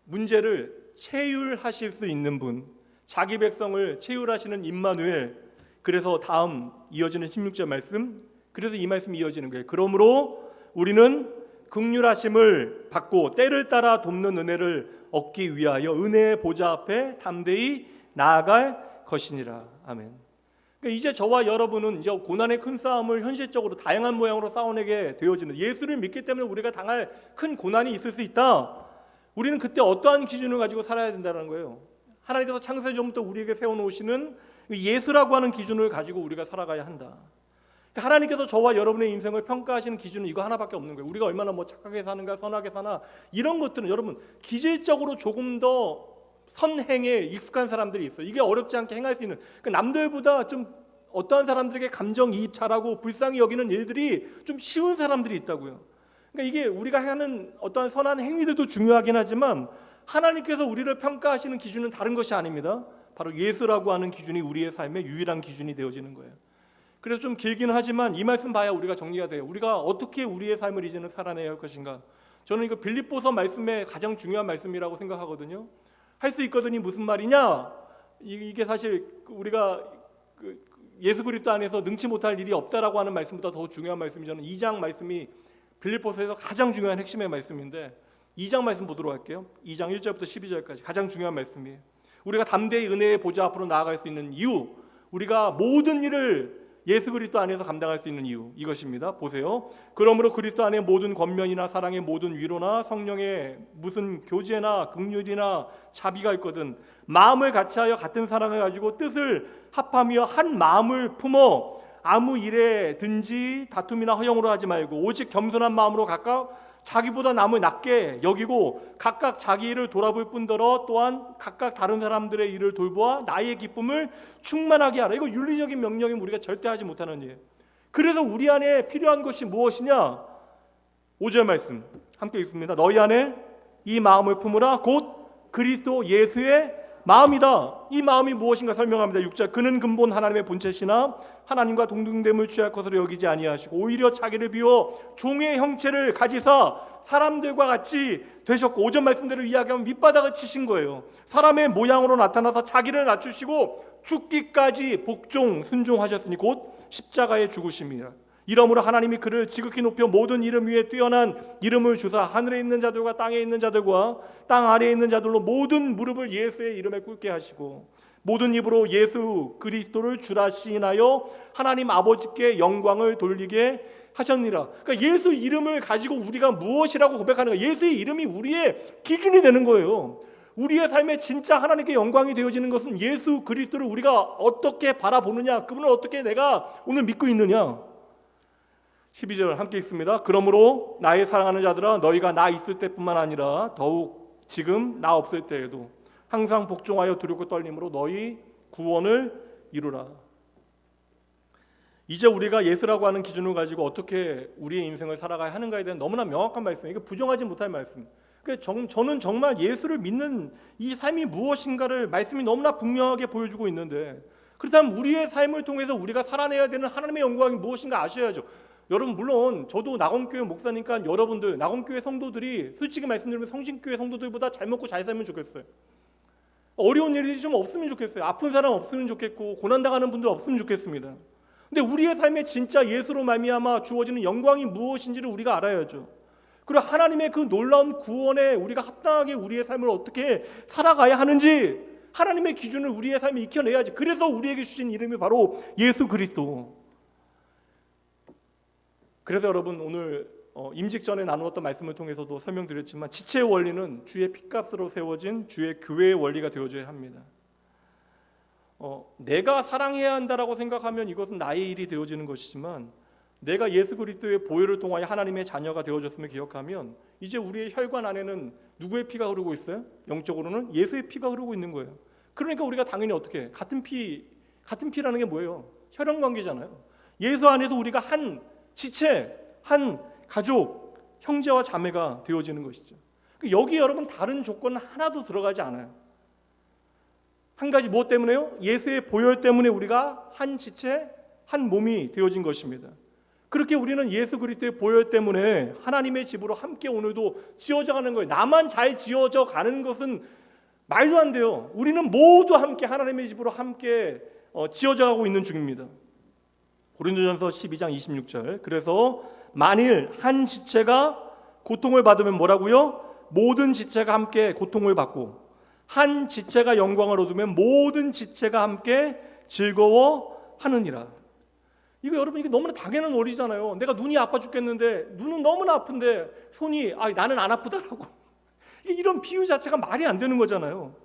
문제를 체휼하실 수 있는 분, 자기 백성을 체휼하시는 임마누엘. 그래서 다음 이어지는 16절 말씀, 그래서 이 말씀이 이어지는 거예요. 그러므로 우리는 긍휼하심을 받고 때를 따라 돕는 은혜를 얻기 위하여 은혜의 보좌 앞에 담대히 나아갈 것이니라. 아멘. 그러니까 이제 저와 여러분은 이제 고난의 큰 싸움을 현실적으로 다양한 모양으로 싸워내게 되어지는, 예수를 믿기 때문에 우리가 당할 큰 고난이 있을 수 있다. 우리는 그때 어떠한 기준을 가지고 살아야 된다는 거예요. 하나님께서 창세 전부터 우리에게 세워놓으시는 예수라고 하는 기준을 가지고 우리가 살아가야 한다. 그러니까 하나님께서 저와 여러분의 인생을 평가하시는 기준은 이거 하나밖에 없는 거예요. 우리가 얼마나 착하게 사는가, 선하게 사나, 이런 것들은 여러분 기질적으로 조금 더 선행에 익숙한 사람들이 있어요. 이게 어렵지 않게 행할 수 있는, 그러니까 남들보다 좀 어떠한 사람들에게 감정이입 잘하고 불쌍히 여기는 일들이 좀 쉬운 사람들이 있다고요. 그러니까 이게 우리가 하는 어떠한 선한 행위들도 중요하긴 하지만 하나님께서 우리를 평가하시는 기준은 다른 것이 아닙니다. 바로 예수라고 하는 기준이 우리의 삶의 유일한 기준이 되어지는 거예요. 그래서 좀 길긴 하지만 이 말씀 봐야 우리가 정리가 돼요. 우리가 어떻게 우리의 삶을 이제는 살아내야 할 것인가. 저는 이거 빌립보서 말씀의 가장 중요한 말씀이라고 생각하거든요. 할 수 있거든이 무슨 말이냐? 이게 사실 우리가 예수 그리스도 안에서 능치 못할 일이 없다라고 하는 말씀보다 더 중요한 말씀이, 저는 2장 말씀이 빌립보서에서 가장 중요한 핵심의 말씀인데 2장 말씀 보도록 할게요. 2장 1절부터 12절까지 가장 중요한 말씀이에요. 우리가 담대히 은혜의 보좌 앞으로 나아갈 수 있는 이유, 우리가 모든 일을 예수 그리스도 안에서 감당할 수 있는 이유, 이것입니다. 보세요. 그러므로 그리스도 안에 모든 권면이나 사랑의 모든 위로나 성령의 무슨 교제나 긍휼이나 자비가 있거든 마음을 같이하여 같은 사랑을 가지고 뜻을 합하며 한 마음을 품어 아무 일에든지 다툼이나 허영으로 하지 말고 오직 겸손한 마음으로 각각 자기보다 남을 낮게 여기고 각각 자기 일을 돌아볼 뿐더러 또한 각각 다른 사람들의 일을 돌보아 나의 기쁨을 충만하게 하라. 이거 윤리적인 명령이면 우리가 절대 하지 못하는 일. 그래서 우리 안에 필요한 것이 무엇이냐? 5절 말씀 함께 읽습니다. 너희 안에 이 마음을 품으라. 곧 그리스도 예수의 마음이다. 이 마음이 무엇인가 설명합니다. 6절 그는 근본 하나님의 본체시나 하나님과 동등됨을 취할 것으로 여기지 아니하시고 오히려 자기를 비워 종의 형체를 가지사 사람들과 같이 되셨고, 5절 말씀대로 이야기하면 밑바닥을 치신 거예요. 사람의 모양으로 나타나서 자기를 낮추시고 죽기까지 복종 순종하셨으니 곧 십자가에 죽으심이라. 이러므로 하나님이 그를 지극히 높여 모든 이름 위에 뛰어난 이름을 주사 하늘에 있는 자들과 땅에 있는 자들과 땅 아래에 있는 자들로 모든 무릎을 예수의 이름에 꿇게 하시고 모든 입으로 예수 그리스도를 주라 시인하여 하나님 아버지께 영광을 돌리게 하셨니라. 그러니까 예수 이름을 가지고 우리가 무엇이라고 고백하는 가, 예수의 이름이 우리의 기준이 되는 거예요. 우리의 삶에 진짜 하나님께 영광이 되어지는 것은 예수 그리스도를 우리가 어떻게 바라보느냐, 그분을 어떻게 내가 오늘 믿고 있느냐. 12절 함께 읽습니다. 그러므로 나의 사랑하는 자들아 너희가 나 있을 때뿐만 아니라 더욱 지금 나 없을 때에도 항상 복종하여 두렵고 떨림으로 너희 구원을 이루라. 이제 우리가 예수라고 하는 기준을 가지고 어떻게 우리의 인생을 살아가야 하는가에 대한 너무나 명확한 말씀이에요. 이게 부정하지 못할 말씀. 저는 정말 예수를 믿는 이 삶이 무엇인가를 말씀이 너무나 분명하게 보여주고 있는데, 그렇다면 우리의 삶을 통해서 우리가 살아내야 되는 하나님의 영광이 무엇인가 아셔야죠. 여러분 물론 저도 낙원교회 목사니까 여러분들 낙원교회 성도들이 솔직히 말씀드리면 성신교회 성도들보다 잘 먹고 잘 살면 좋겠어요. 어려운 일이 좀 없으면 좋겠어요. 아픈 사람 없으면 좋겠고 고난당하는 분들 없으면 좋겠습니다. 근데 우리의 삶에 진짜 예수로 말미암아 주어지는 영광이 무엇인지를 우리가 알아야죠. 그리고 하나님의 그 놀라운 구원에 우리가 합당하게 우리의 삶을 어떻게 살아가야 하는지 하나님의 기준을 우리의 삶에 익혀내야지. 그래서 우리에게 주신 이름이 바로 예수 그리스도. 그래서 여러분 오늘 임직 전에 나누었던 말씀을 통해서도 설명드렸지만 지체의 원리는 주의 핏값으로 세워진 주의 교회의 원리가 되어져야 합니다. 내가 사랑해야 한다라고 생각하면 이것은 나의 일이 되어지는 것이지만 내가 예수 그리스도의 보혈을 통하여 하나님의 자녀가 되어졌음을 기억하면 이제 우리의 혈관 안에는 누구의 피가 흐르고 있어요? 영적으로는 예수의 피가 흐르고 있는 거예요. 그러니까 우리가 당연히 어떻게 같은 피라는 게 뭐예요? 혈연 관계잖아요. 예수 안에서 우리가 한 지체, 한 가족, 형제와 자매가 되어지는 것이죠. 여기 여러분 다른 조건 하나도 들어가지 않아요. 한 가지 무엇 때문에요? 예수의 보혈 때문에 우리가 한 지체, 한 몸이 되어진 것입니다. 그렇게 우리는 예수 그리스도의 보혈 때문에 하나님의 집으로 함께 오늘도 지어져 가는 거예요. 나만 잘 지어져 가는 것은 말도 안 돼요. 우리는 모두 함께 하나님의 집으로 함께 지어져 가고 있는 중입니다. 고린도전서 12장 26절. 그래서 만일 한 지체가 고통을 받으면 뭐라고요? 모든 지체가 함께 고통을 받고, 한 지체가 영광을 얻으면 모든 지체가 함께 즐거워하느니라. 이거 여러분, 이게 너무나 당연한 원리잖아요. 내가 눈이 아파 죽겠는데, 눈은 너무나 아픈데 손이 나는 안 아프다라고. 이런 비유 자체가 말이 안 되는 거잖아요.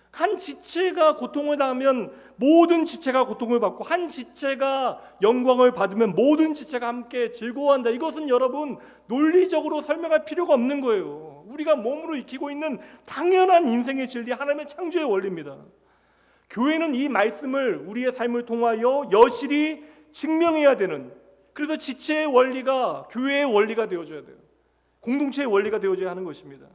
한 지체가 고통을 당하면 모든 지체가 고통을 받고, 한 지체가 영광을 받으면 모든 지체가 함께 즐거워한다. 이것은 여러분 논리적으로 설명할 필요가 없는 거예요. 우리가 몸으로 익히고 있는 당연한 인생의 진리, 하나님의 창조의 원리입니다. 교회는 이 말씀을 우리의 삶을 통하여 여실히 증명해야 되는, 그래서 지체의 원리가 교회의 원리가 되어줘야 돼요. 공동체의 원리가 되어줘야 하는 것입니다.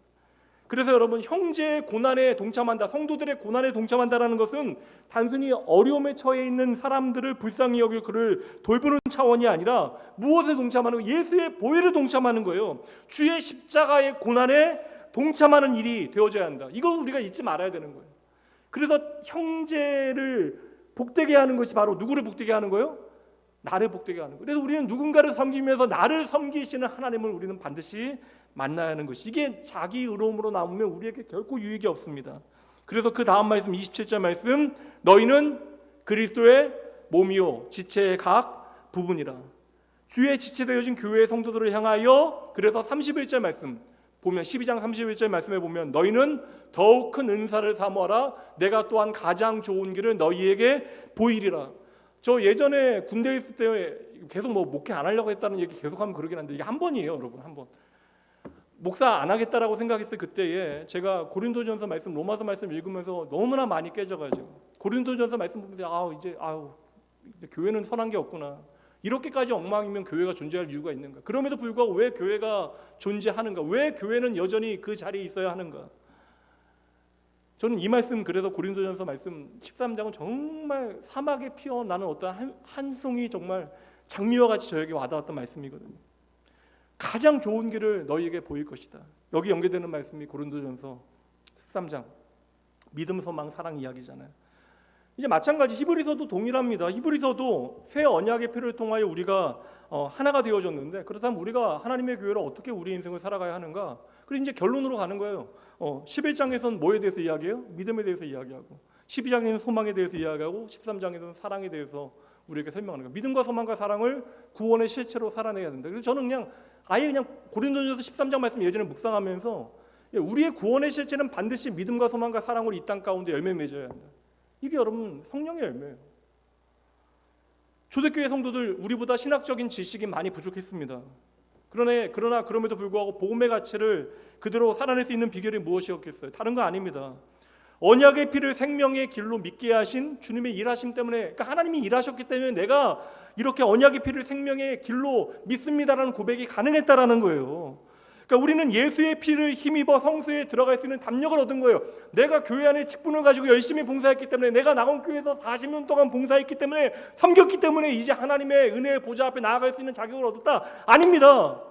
그래서 여러분, 형제의 고난에 동참한다, 성도들의 고난에 동참한다라는 것은 단순히 어려움에 처해 있는 사람들을 불쌍히 여겨 그를 돌보는 차원이 아니라 무엇에 동참하는 거예요? 예수의 보혈에 동참하는 거예요. 주의 십자가의 고난에 동참하는 일이 되어져야 한다. 이걸 우리가 잊지 말아야 되는 거예요. 그래서 형제를 복되게 하는 것이 바로 누구를 복되게 하는 거예요? 나를 복되게 하는 거예요. 그래서 우리는 누군가를 섬기면서 나를 섬기시는 하나님을 우리는 반드시 만나야 하는 것이, 이게 자기 의로움으로 나오면 우리에게 결코 유익이 없습니다. 그래서 그 다음 말씀 27절 말씀, 너희는 그리스도의 몸이요 지체의 각 부분이라. 주의 지체 되어진 교회의 성도들을 향하여, 그래서 31절 말씀 보면, 12장 31절 말씀에 보면, 너희는 더욱 큰 은사를 사모하라. 내가 또한 가장 좋은 길을 너희에게 보이리라. 저 예전에 군대에 있을 때 계속 목회 안 하려고 했다는 얘기 계속하면 그러긴 한데, 이게 한 번이에요, 여러분. 한 번. 목사 안 하겠다라고 생각했을 그때에 제가 고린도전서 말씀, 로마서 말씀 읽으면서 너무나 많이 깨져가지고, 고린도전서 말씀 보면서 이제 교회는 선한 게 없구나, 이렇게까지 엉망이면 교회가 존재할 이유가 있는가, 그럼에도 불구하고 왜 교회가 존재하는가, 왜 교회는 여전히 그 자리에 있어야 하는가. 저는 이 말씀, 그래서 고린도전서 말씀 13장은 정말 사막에 피어나는 어떤 한 송이 정말 장미와 같이 저에게 와닿았던 말씀이거든요. 가장 좋은 길을 너희에게 보일 것이다. 여기 연계되는 말씀이 고린도전서 13장 믿음, 소망, 사랑 이야기잖아요. 이제 마찬가지 히브리서도 동일합니다. 히브리서도 새 언약의 피를 통하여 우리가 하나가 되어졌는데, 그렇다면 우리가 하나님의 교회를 어떻게 우리 인생을 살아가야 하는가? 그리고 이제 결론으로 가는 거예요. 11장에서는 뭐에 대해서 이야기해요? 믿음에 대해서 이야기하고, 12장에는 소망에 대해서 이야기하고, 13장에서는 사랑에 대해서 우리에게 설명하는 거예요. 믿음과 소망과 사랑을 구원의 실체로 살아내야 된다. 그래서 저는 그냥 고린도전서 13장 말씀 예전에 묵상하면서, 우리의 구원의 실체는 반드시 믿음과 소망과 사랑으로 이 땅 가운데 열매 맺어야 한다. 이게 여러분 성령의 열매예요. 초대교회 성도들, 우리보다 신학적인 지식이 많이 부족했습니다. 그러나 그럼에도 불구하고 복음의 가치를 그대로 살아낼 수 있는 비결이 무엇이었겠어요? 다른 거 아닙니다. 언약의 피를 생명의 길로 믿게 하신 주님의 일하심 때문에, 그러니까 하나님이 일하셨기 때문에 내가 이렇게 언약의 피를 생명의 길로 믿습니다라는 고백이 가능했다라는 거예요. 그러니까 우리는 예수의 피를 힘입어 성소에 들어갈 수 있는 담력을 얻은 거예요. 내가 교회 안에 직분을 가지고 열심히 봉사했기 때문에, 내가 나온 교회에서 40년 동안 봉사했기 때문에, 섬겼기 때문에 이제 하나님의 은혜의 보좌 앞에 나아갈 수 있는 자격을 얻었다? 아닙니다.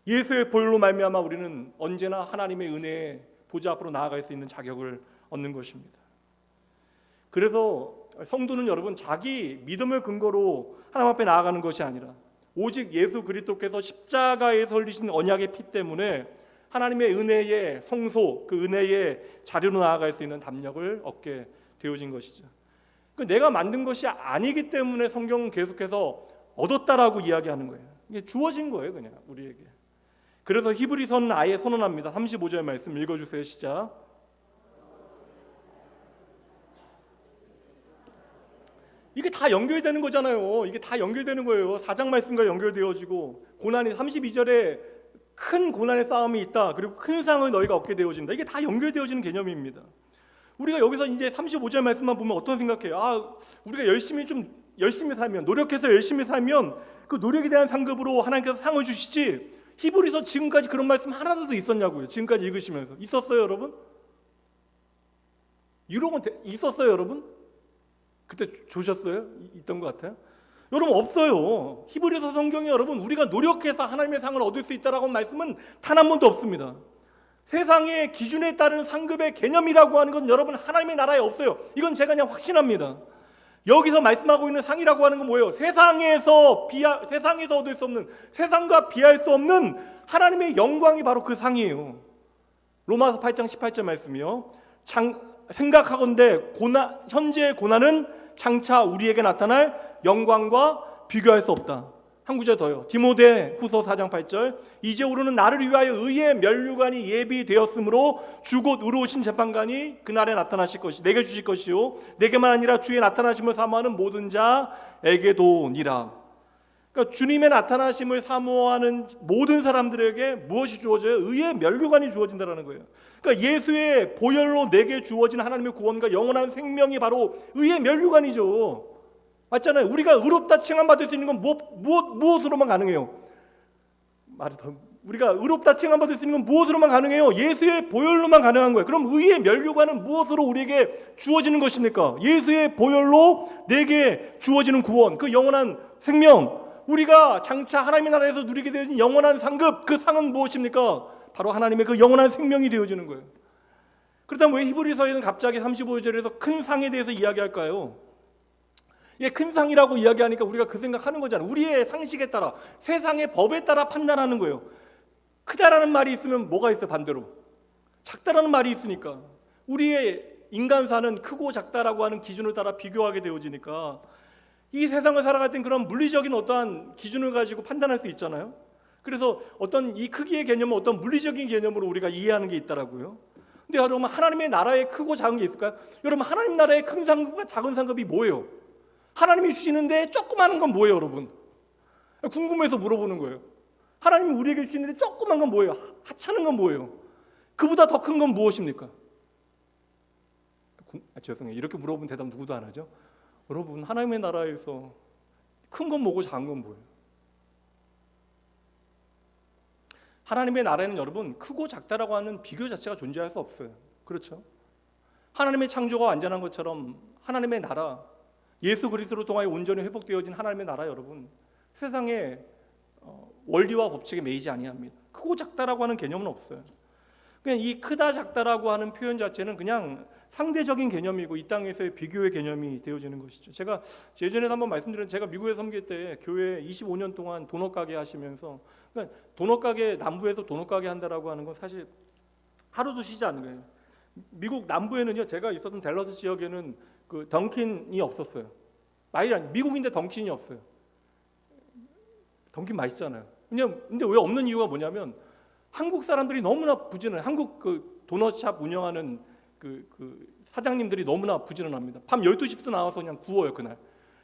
예수의 보혈로 말미암아 우리는 언제나 하나님의 은혜의 보좌 앞으로 나아갈 수 있는 자격을 얻는 것입니다. 그래서 성도는 여러분, 자기 믿음을 근거로 하나님 앞에 나아가는 것이 아니라 오직 예수 그리스도께서 십자가에서 흘리신 언약의 피 때문에 하나님의 은혜의 성소, 그 은혜의 자리로 나아갈 수 있는 담력을 얻게 되어진 것이죠. 내가 만든 것이 아니기 때문에 성경은 계속해서 얻었다라고 이야기하는 거예요. 이게 주어진 거예요, 그냥 우리에게. 그래서 히브리서는 아예 선언합니다. 35절 말씀 읽어주세요. 시작. 이게 다 연결되는 거잖아요. 이게 다 연결되는 거예요. 4장 말씀과 연결되어지고, 고난이 32절에 큰 고난의 싸움이 있다, 그리고 큰 상을 너희가 얻게 되어진다. 이게 다 연결되어지는 개념입니다. 우리가 여기서 이제 35절 말씀만 보면 어떤 생각해요? 우리가 열심히 살면, 노력해서 열심히 살면 그 노력에 대한 상급으로 하나님께서 상을 주시지, 히브리서 지금까지 그런 말씀 하나도 있었냐고요. 지금까지 읽으시면서 있었어요, 여러분? 이런 건 있었어요, 여러분? 그때 조셨어요? 있던 것 같아요? 여러분, 없어요. 히브리서 성경에 여러분, 우리가 노력해서 하나님의 상을 얻을 수 있다라고 하는 말씀은 단 한 번도 없습니다. 세상의 기준에 따른 상급의 개념이라고 하는 건 여러분 하나님의 나라에 없어요. 이건 제가 그냥 확신합니다. 여기서 말씀하고 있는 상이라고 하는 건 뭐예요? 세상에서 얻을 수 없는, 세상과 비할 수 없는 하나님의 영광이 바로 그 상이에요. 로마서 8장 18절 말씀이요. 생각하건대 현재의 고난은 장차 우리에게 나타날 영광과 비교할 수 없다. 한 구절 더요. 디모데 후서 4장 8절. 이제 오르는 나를 위하여 의의 면류관이 예비되었으므로 주곧 의로우신 재판관이 그날에 나타나실 것이 내게 주실 것이요 내게만 아니라 주의 나타나심을 사모하는 모든 자에게도니라. 그러니까 주님의 나타나심을 사모하는 모든 사람들에게 무엇이 주어져요? 의의 면류관이 주어진다는 거예요. 그러니까 예수의 보혈로 내게 주어진 하나님의 구원과 영원한 생명이 바로 의의 면류관이죠. 맞잖아요. 우리가 의롭다 칭함받을 수 있는 건 무엇으로만 가능해요? 우리가 의롭다 칭함받을 수 있는 건 무엇으로만 가능해요? 예수의 보혈로만 가능한 거예요. 그럼 의의 면류관은 무엇으로 우리에게 주어지는 것입니까? 예수의 보혈로 내게 주어지는 구원, 그 영원한 생명, 우리가 장차 하나님의 나라에서 누리게 되는 영원한 상급, 그 상은 무엇입니까? 바로 하나님의 그 영원한 생명이 되어지는 거예요. 그렇다면 왜 히브리서에는 갑자기 35절에서 큰 상에 대해서 이야기할까요? 예, 큰 상이라고 이야기하니까 우리가 그 생각하는 거잖아요. 우리의 상식에 따라, 세상의 법에 따라 판단하는 거예요. 크다라는 말이 있으면 뭐가 있어요? 반대로 작다라는 말이 있으니까 우리의 인간사는 크고 작다라고 하는 기준을 따라 비교하게 되어지니까 이 세상을 살아갈 땐 그런 물리적인 어떠한 기준을 가지고 판단할 수 있잖아요. 그래서 어떤 이 크기의 개념은 어떤 물리적인 개념으로 우리가 이해하는 게 있더라고요. 근데 여러분, 하나님의 나라에 크고 작은 게 있을까요? 여러분, 하나님 나라의 큰 상급과 작은 상급이 뭐예요? 하나님이 주시는데 조그마한 건 뭐예요, 여러분? 궁금해서 물어보는 거예요. 하나님이 우리에게 주시는데 조그만 건 뭐예요? 하찮은 건 뭐예요? 그보다 더 큰 건 무엇입니까? 죄송해요. 이렇게 물어보면 대답 누구도 안 하죠. 여러분, 하나님의 나라에서 큰 건 뭐고 작은 건 뭐예요? 하나님의 나라에는 여러분 크고 작다라고 하는 비교 자체가 존재할 수 없어요. 그렇죠? 하나님의 창조가 완전한 것처럼 하나님의 나라, 예수 그리스도로 통하여 온전히 회복되어진 하나님의 나라, 여러분 세상의 원리와 법칙에 매이지 아니합니다. 크고 작다라고 하는 개념은 없어요. 그냥 이 크다 작다라고 하는 표현 자체는 그냥 상대적인 개념이고 이 땅에서의 비교의 개념이 되어지는 것이죠. 제가 예전에 한번 말씀드렸는데, 제가 미국에 섬길 때 교회 25년 동안 도넛 가게 하시면서, 그러니까 도넛 가게, 남부에서 도넛 가게 한다라고 하는 건 사실 하루도 쉬지 않는 거예요. 미국 남부에는요, 제가 있었던 댈러스 지역에는 그 던킨이 없었어요. 미국인데 던킨이 없어요. 던킨 맛있잖아요. 근데 왜 없는 이유가 뭐냐면 한국 사람들이 너무나 부지런해. 한국 그 도넛샵 운영하는 그 사장님들이 너무나 부지런합니다. 밤 12시부터 나와서 그냥 구워요. 그날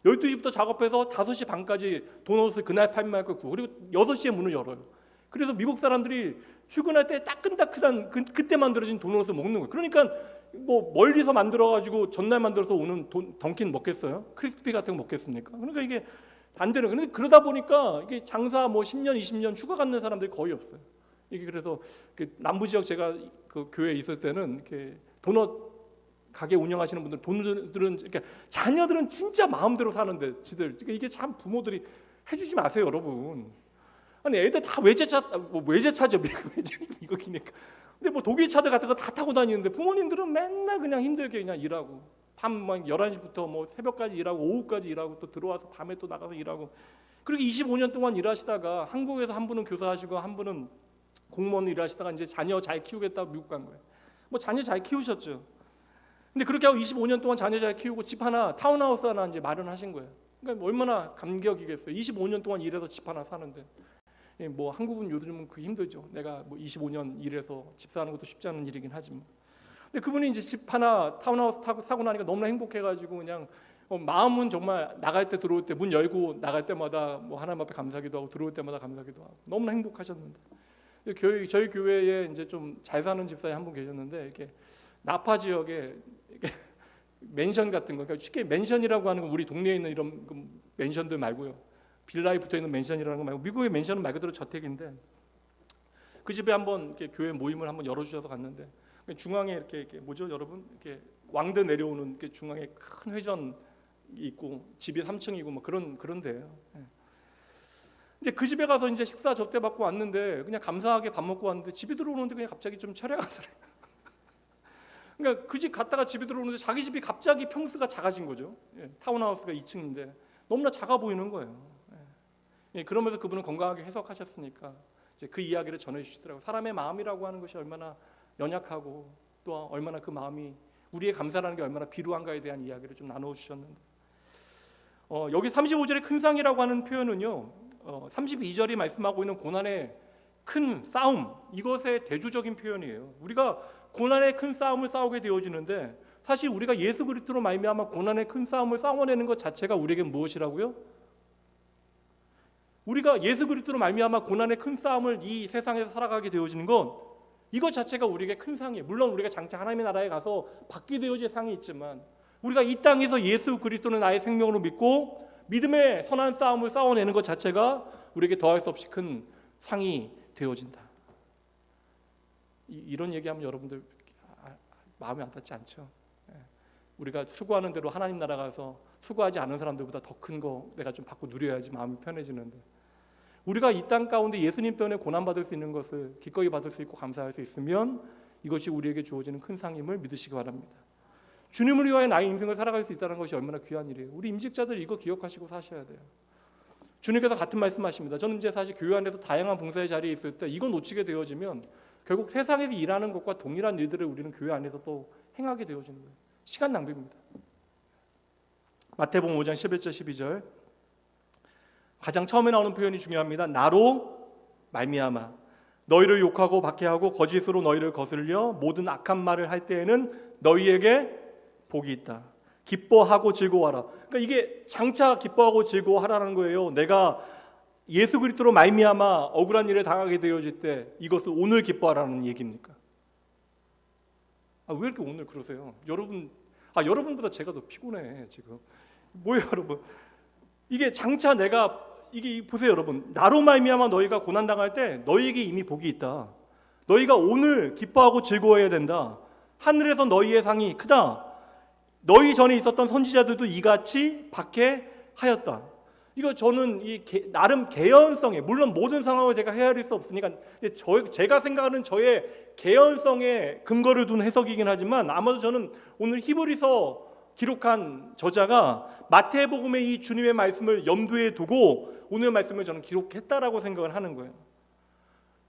12시부터 작업해서 5시 반까지 도넛을 그날 판매할 거 구워. 그리고 6시에 문을 열어요. 그래서 미국 사람들이 출근할 때 따끈따끈한 그때 만들어진 도넛을 먹는 거예요. 그러니까 뭐 멀리서 만들어가지고 전날 만들어서 오는 던킨 먹겠어요? 크리스피 같은 거 먹겠습니까? 그러니까 이게 안 되는. 근데 그러다 보니까 이게 장사 뭐 10년, 20년 휴가 갖는 사람들이 거의 없어요. 이게 그래서 남부 지역 제가 그 교회에 있을 때는 이렇게 도넛 가게 운영하시는 분들, 돈들은 그러니까 자녀들은 진짜 마음대로 사는데 그러니까 이게 참 부모들이 해주지 마세요, 여러분. 아니 애들 다 외제차죠, 미국이니까. 근데 뭐 독일 차들 같은 거 다 타고 다니는데 부모님들은 맨날 그냥 힘들게 그냥 일하고 밤 11시부터 뭐 새벽까지 일하고 오후까지 일하고 또 들어와서 밤에 또 나가서 일하고, 그렇게 25년 동안 일하시다가 한국에서 한 분은 교사하시고 한 분은 공무원 일하시다가 이제 자녀 잘 키우겠다고 미국 간 거예요. 뭐 자녀 잘 키우셨죠. 근데 그렇게 하고 25년 동안 자녀 잘 키우고 집 하나, 타운하우스 하나 이제 마련하신 거예요. 그러니까 얼마나 감격이겠어요. 25년 동안 일해서 집 하나 사는데. 뭐 한국은 요즘은 그 힘들죠. 내가 뭐 25년 일해서 집 사는 것도 쉽지 않은 일이긴 하지만. 근데 그분이 이제 집 하나 타운하우스 사고 나니까 너무나 행복해가지고 그냥 마음은 정말 나갈 때 들어올 때 문 열고 나갈 때마다 뭐 하나님 앞에 감사기도 하고 들어올 때마다 감사기도 하고 너무나 행복하셨는데, 저희 교회에 이제 좀 잘 사는 집사님 한 분 계셨는데, 이렇게 나파 지역에 이렇게 맨션 같은 거, 그러니까 쉽게 맨션이라고 하는 건 우리 동네에 있는 이런 맨션들 말고요, 빌라에 붙어 있는 맨션이라는 거 말고 미국의 맨션은 말 그대로 저택인데, 그 집에 한번 이렇게 교회 모임을 한번 열어주셔서 갔는데 중앙에 이렇게 뭐죠, 여러분? 이렇게 왕드 내려오는 이렇게 중앙에 큰 회전이 있고 집이 3층이고 뭐 그런 데예요. 이제 그 집에 가서 이제 식사 접대 받고 왔는데 그냥 감사하게 밥 먹고 왔는데 집에 들어오는데 그냥 갑자기 좀 철회하더래요. 그러니까 그 집 갔다가 집에 들어오는데 자기 집이 갑자기 평수가 작아진 거죠. 타운하우스가 2층인데 너무나 작아 보이는 거예요. 그러면서 그분은 건강하게 해석하셨으니까 이제 그 이야기를 전해주시더라고요. 사람의 마음이라고 하는 것이 얼마나 연약하고 또 얼마나 그 마음이 우리의 감사라는 게 얼마나 비루한가에 대한 이야기를 좀 나눠주셨는데 여기 35절의 큰 상이라고 하는 표현은요 32절이 말씀하고 있는 고난의 큰 싸움, 이것의 대조적인 표현이에요. 우리가 고난의 큰 싸움을 싸우게 되어지는데 사실 우리가 예수 그리스도로 말미암아 고난의 큰 싸움을 싸워내는 것 자체가 우리에게 무엇이라고요? 우리가 예수 그리스도로 말미암아 고난의 큰 싸움을 이 세상에서 살아가게 되어지는 것, 이것 자체가 우리에게 큰 상이에요. 물론 우리가 장차 하나님의 나라에 가서 받게 되어질 상이 있지만 우리가 이 땅에서 예수 그리스도는 나의 생명으로 믿고 믿음의 선한 싸움을 싸워내는 것 자체가 우리에게 더할 수 없이 큰 상이 되어진다. 이런 얘기하면 여러분들 마음이 와닿지 않죠? 우리가 수고하는 대로 하나님 나라 가서 수고하지 않은 사람들보다 더 큰 거 내가 좀 받고 누려야지 마음이 편해지는데, 우리가 이 땅 가운데 예수님 때문에 고난받을 수 있는 것을 기꺼이 받을 수 있고 감사할 수 있으면 이것이 우리에게 주어지는 큰 상임을 믿으시기 바랍니다. 주님을 위하여 나의 인생을 살아갈 수 있다는 것이 얼마나 귀한 일이에요. 우리 임직자들 이거 기억하시고 사셔야 돼요. 주님께서 같은 말씀하십니다. 저는 이제 사실 교회 안에서 다양한 봉사의 자리에 있을 때 이거 놓치게 되어지면 결국 세상에서 일하는 것과 동일한 일들을 우리는 교회 안에서 또 행하게 되어지는 거예요. 시간 낭비입니다. 마태복음 5장 11절 12절 가장 처음에 나오는 표현이 중요합니다. 나로 말미암아 너희를 욕하고 박해하고 거짓으로 너희를 거슬려 모든 악한 말을 할 때에는 너희에게 복이 있다. 기뻐하고 즐거워하라. 그러니까 이게 장차 기뻐하고 즐거워하라는 거예요. 내가 예수 그리스도로 말미암아 억울한 일에 당하게 되어질 때 이것을 오늘 기뻐하라는 얘기입니까? 왜 이렇게 오늘 그러세요? 여러분보다 제가 더 피곤해 지금. 뭐예요 여러분? 이게 장차 내가 이게 보세요 여러분. 나로 말미암아 너희가 고난 당할 때 너희에게 이미 복이 있다. 너희가 오늘 기뻐하고 즐거워해야 된다. 하늘에서 너희의 상이 크다. 너희 전에 있었던 선지자들도 이같이 박해하였다. 이거 저는 나름 개연성에, 물론 모든 상황을 제가 헤아릴 수 없으니까 제가 생각하는 저의 개연성에 근거를 둔 해석이긴 하지만 아마도 저는 오늘 히브리서 기록한 저자가 마태복음의 이 주님의 말씀을 염두에 두고 오늘 말씀을 저는 기록했다라고 생각을 하는 거예요.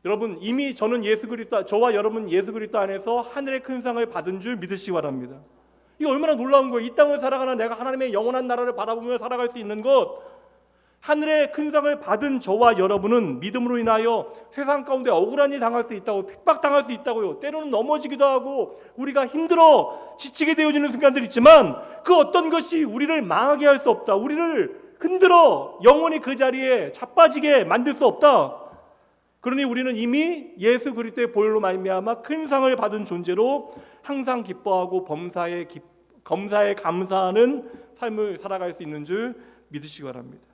여러분 이미 저는 저와 여러분 예수 그리스도 안에서 하늘의 큰 상을 받은 줄 믿으시기 바랍니다. 이거 얼마나 놀라운 거예요. 이 땅을 살아가는 내가 하나님의 영원한 나라를 바라보며 살아갈 수 있는 것, 하늘의 큰 상을 받은 저와 여러분은 믿음으로 인하여 세상 가운데 억울한 일 당할 수 있다고, 핍박당할 수 있다고요. 때로는 넘어지기도 하고 우리가 힘들어 지치게 되어지는 순간들이 있지만 그 어떤 것이 우리를 망하게 할 수 없다. 우리를 흔들어 영원히 그 자리에 자빠지게 만들 수 없다. 그러니 우리는 이미 예수 그리스도의 보혈로 말미암아 큰 상을 받은 존재로 항상 기뻐하고 검사에 감사하는 삶을 살아갈 수 있는 줄 믿으시기 바랍니다.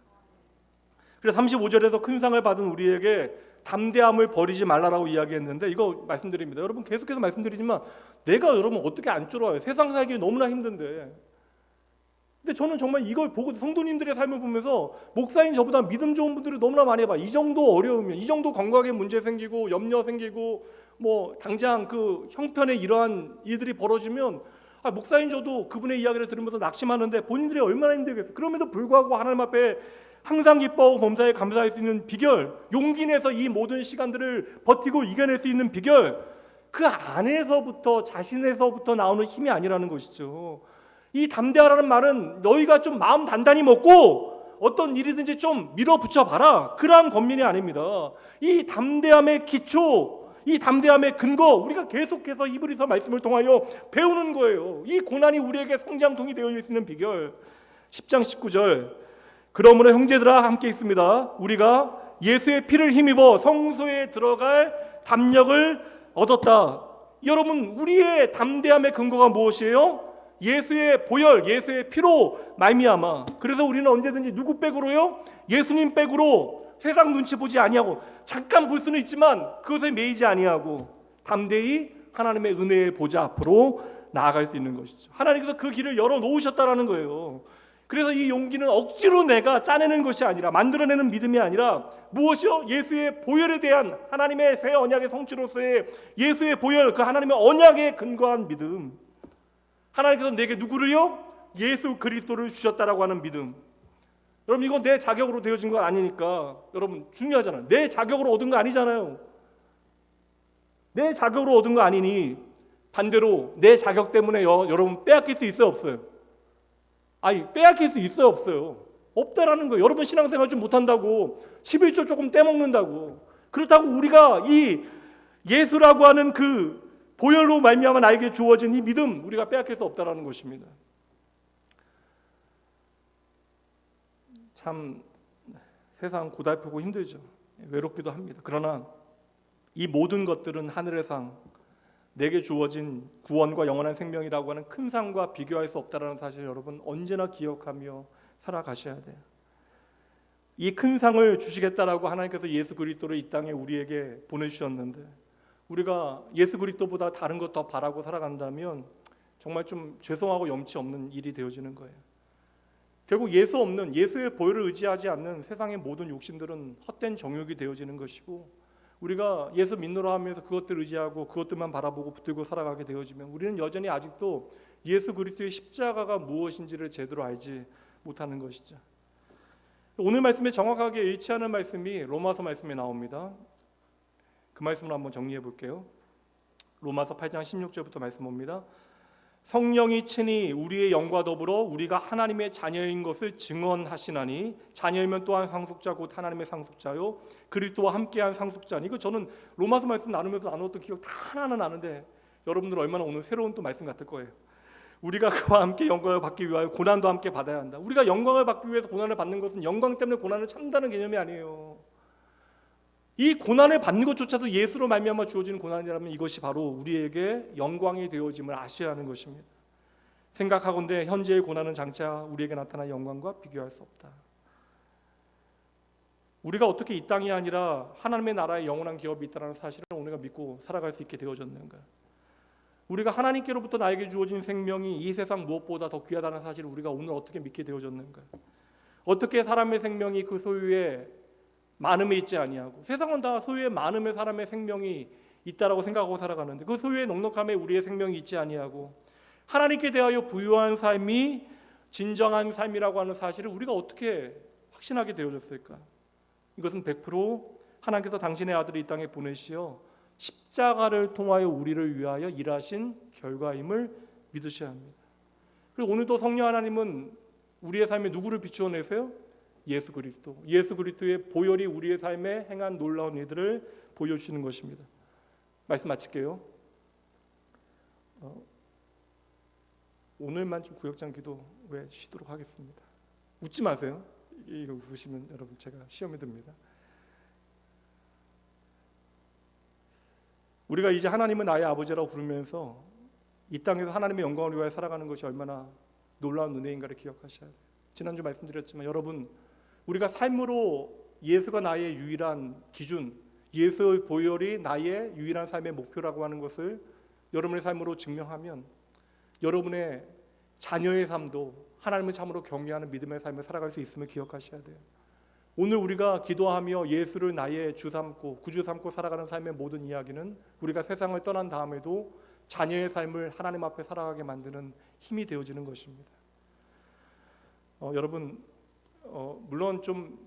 그래서 35절에서 큰 상을 받은 우리에게 담대함을 버리지 말라라고 이야기했는데 이거 말씀드립니다. 여러분 계속해서 말씀드리지만 내가 여러분 어떻게 안 쫄아요? 세상 살기 너무나 힘든데. 근데 저는 정말 이걸 보고 성도님들의 삶을 보면서 목사인 저보다 믿음 좋은 분들이 너무나 많이 봐. 이 정도 어려우면, 이 정도 건강에 문제 생기고 염려 생기고 뭐 당장 그 형편에 이러한 일들이 벌어지면 목사인 저도 그분의 이야기를 들으면서 낙심하는데 본인들이 얼마나 힘들겠어요. 그럼에도 불구하고 하나님 앞에 항상 기뻐하고 범사에 감사할 수 있는 비결, 용기 내서 이 모든 시간들을 버티고 이겨낼 수 있는 비결, 그 안에서부터 자신에서부터 나오는 힘이 아니라는 것이죠. 이 담대하라는 말은 너희가 좀 마음 단단히 먹고 어떤 일이든지 좀 밀어붙여 봐라, 그러한 권면이 아닙니다. 이 담대함의 기초, 이 담대함의 근거, 우리가 계속해서 히브리서 말씀을 통하여 배우는 거예요. 이 고난이 우리에게 성장통이 되어 있는 비결. 10장 19절 그러므로 형제들아 함께 있습니다. 우리가 예수의 피를 힘입어 성소에 들어갈 담력을 얻었다. 여러분 우리의 담대함의 근거가 무엇이에요? 예수의 보혈, 예수의 피로 말미암아. 그래서 우리는 언제든지 누구 백으로요? 예수님 백으로 세상 눈치 보지 아니하고, 잠깐 볼 수는 있지만 그것에 매이지 아니하고 담대히 하나님의 은혜의 보좌 앞으로 나아갈 수 있는 것이죠. 하나님께서 그 길을 열어놓으셨다라는 거예요. 그래서 이 용기는 억지로 내가 짜내는 것이 아니라, 만들어내는 믿음이 아니라 무엇이요? 예수의 보혈에 대한 하나님의 새 언약의 성취로서의 예수의 보혈, 그 하나님의 언약에 근거한 믿음. 하나님께서 내게 누구를요? 예수 그리스도를 주셨다라고 하는 믿음. 여러분, 이거 내 자격으로 되어진 거 아니니까 여러분 중요하잖아요. 내 자격으로 얻은 거 아니잖아요. 내 자격으로 얻은 거 아니니 반대로 내 자격 때문에 여러분 빼앗길 수 있어요, 없어요? 아니, 빼앗길 수 있어요, 없어요? 없다라는 거예요. 여러분 신앙생활 좀 못한다고 11조 조금 떼먹는다고, 그렇다고 우리가 이 예수라고 하는 그 보혈로 말미암아 나에게 주어진 이 믿음, 우리가 빼앗길 수 없다라는 것입니다. 참 세상 고달프고 힘들죠. 외롭기도 합니다. 그러나 이 모든 것들은 하늘의 상, 내게 주어진 구원과 영원한 생명이라고 하는 큰 상과 비교할 수 없다는 사실, 여러분 언제나 기억하며 살아가셔야 돼요. 이 큰 상을 주시겠다라고 하나님께서 예수 그리스도를 이 땅에 우리에게 보내주셨는데, 우리가 예수 그리스도보다 다른 것 더 바라고 살아간다면 정말 좀 죄송하고 염치 없는 일이 되어지는 거예요. 결국 예수의 보혈을 의지하지 않는 세상의 모든 욕심들은 헛된 정욕이 되어지는 것이고, 우리가 예수 믿노라 하면서 그것들 의지하고 그것들만 바라보고 붙들고 살아가게 되어지면 우리는 여전히 아직도 예수 그리스도의 십자가가 무엇인지를 제대로 알지 못하는 것이죠. 오늘 말씀에 정확하게 일치하는 말씀이 로마서 말씀에 나옵니다. 그 말씀을 한번 정리해 볼게요. 로마서 8장 16절부터 말씀 봅니다. 성령이 친히 우리의 영과 더불어 우리가 하나님의 자녀인 것을 증언하시나니, 자녀이면 또한 상속자 곧 하나님의 상속자요 그리스도와 함께한 상속자니. 이거 저는 로마서 말씀 나누면서 나눴던 기억 다 하나는 나는데 여러분들 얼마나 오늘 새로운 또 말씀 같을 거예요. 우리가 그와 함께 영광을 받기 위하여 고난도 함께 받아야 한다. 우리가 영광을 받기 위해서 고난을 받는 것은 영광 때문에 고난을 참는다는 개념이 아니에요. 이 고난을 받는 것조차도 예수로 말미암아 주어지는 고난이라면 이것이 바로 우리에게 영광이 되어짐을 아셔야 하는 것입니다. 생각하건대 현재의 고난은 장차 우리에게 나타난 영광과 비교할 수 없다. 우리가 어떻게 이 땅이 아니라 하나님의 나라의 영원한 기업이 있다는 사실을 우리가 믿고 살아갈 수 있게 되어졌는가? 우리가 하나님께로부터 나에게 주어진 생명이 이 세상 무엇보다 더 귀하다는 사실을 우리가 오늘 어떻게 믿게 되어졌는가? 어떻게 사람의 생명이 그 소유의 많음에 있지 아니하고, 세상은 다 소유의 많음에 사람의 생명이 있다라고 생각하고 살아가는데 그 소유의 넉넉함에 우리의 생명이 있지 아니하고, 하나님께 대하여 부유한 삶이 진정한 삶이라고 하는 사실을 우리가 어떻게 확신하게 되어졌을까? 이것은 100% 하나님께서 당신의 아들을 이 땅에 보내시어 십자가를 통하여 우리를 위하여 일하신 결과임을 믿으셔야 합니다. 그리고 오늘도 성령 하나님은 우리의 삶에 누구를 비추어 내세요? 예수 그리스도. 예수 그리스도의 보혈이 우리의 삶에 행한 놀라운 일들을 보여주시는 것입니다. 말씀 마칠게요. 오늘만 좀 구역장 기도회 쉬도록 하겠습니다. 웃지 마세요. 이거 웃으시면 여러분 제가 시험에 듭니다. 우리가 이제 하나님은 나의 아버지라고 부르면서 이 땅에서 하나님의 영광을 위하여 살아가는 것이 얼마나 놀라운 은혜인가를 기억하셔야 돼요. 지난주 말씀드렸지만 여러분, 우리가 삶으로 예수가 나의 유일한 기준, 예수의 보혈이 나의 유일한 삶의 목표라고 하는 것을 여러분의 삶으로 증명하면 여러분의 자녀의 삶도 하나님을 참으로 경외하는 믿음의 삶을 살아갈 수 있음을 기억하셔야 돼요. 오늘 우리가 기도하며 예수를 나의 주 삼고 구주 삼고 살아가는 삶의 모든 이야기는 우리가 세상을 떠난 다음에도 자녀의 삶을 하나님 앞에 살아가게 만드는 힘이 되어지는 것입니다. 여러분, 물론 좀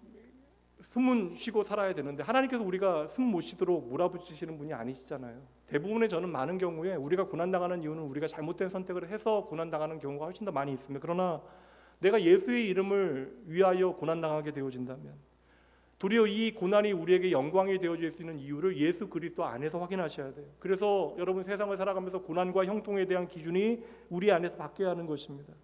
숨은 쉬고 살아야 되는데 하나님께서 우리가 숨 못 쉬도록 몰아붙이시는 분이 아니시잖아요. 대부분의 저는 많은 경우에 우리가 고난당하는 이유는 우리가 잘못된 선택을 해서 고난당하는 경우가 훨씬 더 많이 있습니다. 그러나 내가 예수의 이름을 위하여 고난당하게 되어진다면 도리어 이 고난이 우리에게 영광이 되어질 수 있는 이유를 예수 그리스도 안에서 확인하셔야 돼요. 그래서 여러분 세상을 살아가면서 고난과 형통에 대한 기준이 우리 안에서 바뀌어야 하는 것입니다.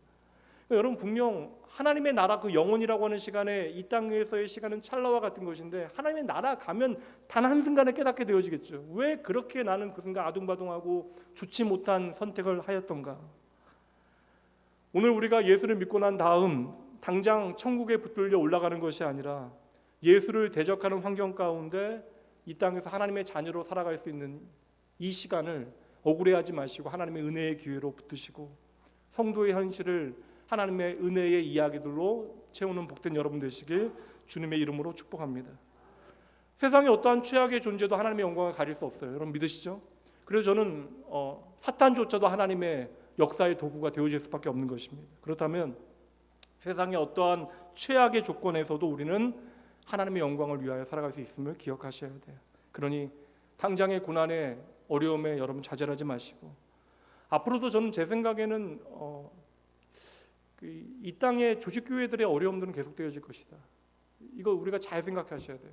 여러분 분명 하나님의 나라 그 영혼이라고 하는 시간에 이 땅에서의 시간은 찰나와 같은 것인데 하나님의 나라 가면 단 한순간에 깨닫게 되어지겠죠. 왜 그렇게 나는 그 순간 아둥바둥하고 좋지 못한 선택을 하였던가. 오늘 우리가 예수를 믿고 난 다음 당장 천국에 붙들려 올라가는 것이 아니라 예수를 대적하는 환경 가운데 이 땅에서 하나님의 자녀로 살아갈 수 있는 이 시간을 억울해하지 마시고 하나님의 은혜의 기회로 붙드시고 성도의 현실을 하나님의 은혜의 이야기들로 채우는 복된 여러분 되시길 주님의 이름으로 축복합니다. 세상의 어떠한 최악의 존재도 하나님의 영광을 가릴 수 없어요. 여러분 믿으시죠? 그래서 저는 사탄조차도 하나님의 역사의 도구가 되어질 수밖에 없는 것입니다. 그렇다면 세상의 어떠한 최악의 조건에서도 우리는 하나님의 영광을 위하여 살아갈 수 있음을 기억하셔야 돼요. 그러니 당장의 고난에 어려움에 여러분 좌절하지 마시고, 앞으로도 저는 제 생각에는 이 땅의 조직교회들의 어려움들은 계속되어질 것이다. 이거 우리가 잘 생각하셔야 돼요.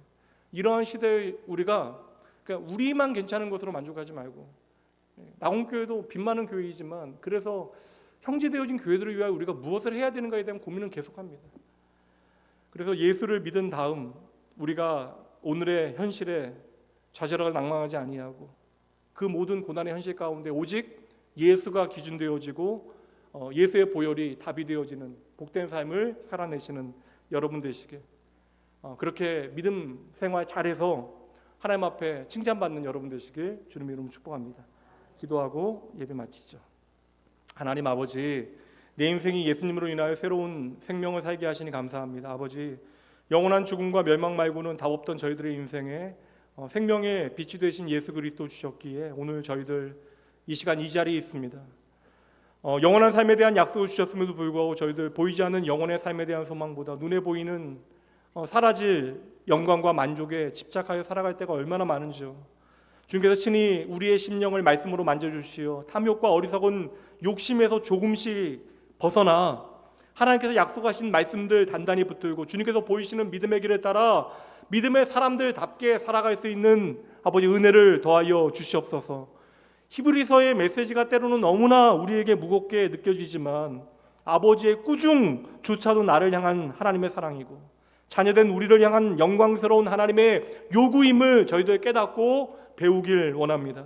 이러한 시대에 우리가 그냥 우리만 괜찮은 것으로 만족하지 말고, 나온교회도 빚 많은 교회이지만 그래서 형제되어진 교회들을 위하여 우리가 무엇을 해야 되는가에 대한 고민은 계속합니다. 그래서 예수를 믿은 다음 우리가 오늘의 현실에 좌절하고 낭망하지 아니하고 그 모든 고난의 현실 가운데 오직 예수가 기준되어지고 예수의 보혈이 답이 되어지는 복된 삶을 살아내시는 여러분 되시게, 그렇게 믿음 생활 잘해서 하나님 앞에 칭찬받는 여러분 되시길 주님의 이름으로 축복합니다. 기도하고 예배 마치죠. 하나님 아버지, 내 인생이 예수님으로 인하여 새로운 생명을 살게 하시니 감사합니다. 아버지, 영원한 죽음과 멸망 말고는 답 없던 저희들의 인생에 생명의 빛이 되신 예수 그리스도 주셨기에 오늘 저희들 이 시간 이 자리에 있습니다. 영원한 삶에 대한 약속을 주셨음에도 불구하고 저희들 보이지 않는 영혼의 삶에 대한 소망보다 눈에 보이는 사라질 영광과 만족에 집착하여 살아갈 때가 얼마나 많은지요. 주님께서 친히 우리의 심령을 말씀으로 만져주시어 탐욕과 어리석은 욕심에서 조금씩 벗어나 하나님께서 약속하신 말씀들 단단히 붙들고 주님께서 보이시는 믿음의 길에 따라 믿음의 사람들답게 살아갈 수 있는 아버지 은혜를 더하여 주시옵소서. 히브리서의 메시지가 때로는 너무나 우리에게 무겁게 느껴지지만 아버지의 꾸중조차도 나를 향한 하나님의 사랑이고 자녀된 우리를 향한 영광스러운 하나님의 요구임을 저희들 깨닫고 배우길 원합니다.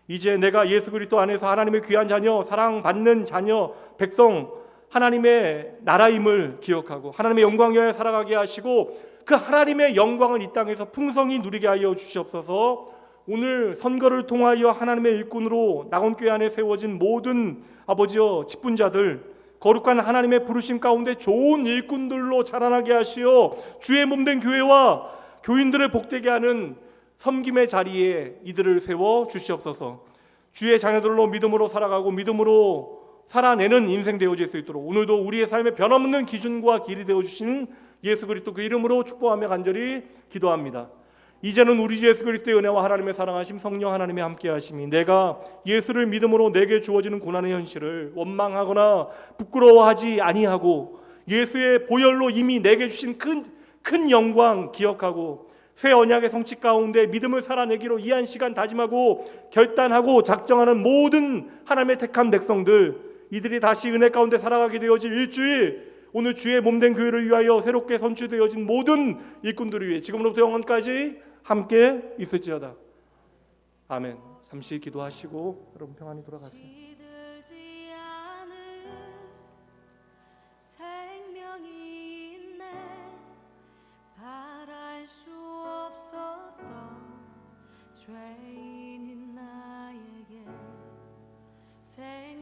이제 내가 예수 그리스도 안에서 하나님의 귀한 자녀, 사랑받는 자녀, 백성, 하나님의 나라임을 기억하고 하나님의 영광 위하여 살아가게 하시고 그 하나님의 영광을 이 땅에서 풍성히 누리게 하여 주시옵소서. 오늘 선거를 통하여 하나님의 일꾼으로 나온교회 안에 세워진 모든 아버지여 직분자들, 거룩한 하나님의 부르심 가운데 좋은 일꾼들로 자라나게 하시어 주의 몸된 교회와 교인들을 복되게 하는 섬김의 자리에 이들을 세워 주시옵소서. 주의 자녀들로 믿음으로 살아가고 믿음으로 살아내는 인생 되어질 수 있도록 오늘도 우리의 삶의 변함없는 기준과 길이 되어주신 예수 그리스도 그 이름으로 축복하며 간절히 기도합니다. 이제는 우리 주 예수 그리스도의 은혜와 하나님의 사랑하심 성령 하나님의 함께하심이 내가 예수를 믿음으로 내게 주어지는 고난의 현실을 원망하거나 부끄러워하지 아니하고 예수의 보혈로 이미 내게 주신 큰 영광 기억하고 새 언약의 성취 가운데 믿음을 살아내기로 이 한 시간 다짐하고 결단하고 작정하는 모든 하나님의 택한 백성들, 이들이 다시 은혜 가운데 살아가게 되어질 일주일, 오늘 주의 몸된 교회를 위하여 새롭게 선출되어진 모든 일꾼들을 위해 지금부터 영원까지 함께 있을지어다. 아멘. 잠시 기도하시고 여러분 평안히 돌아가세요.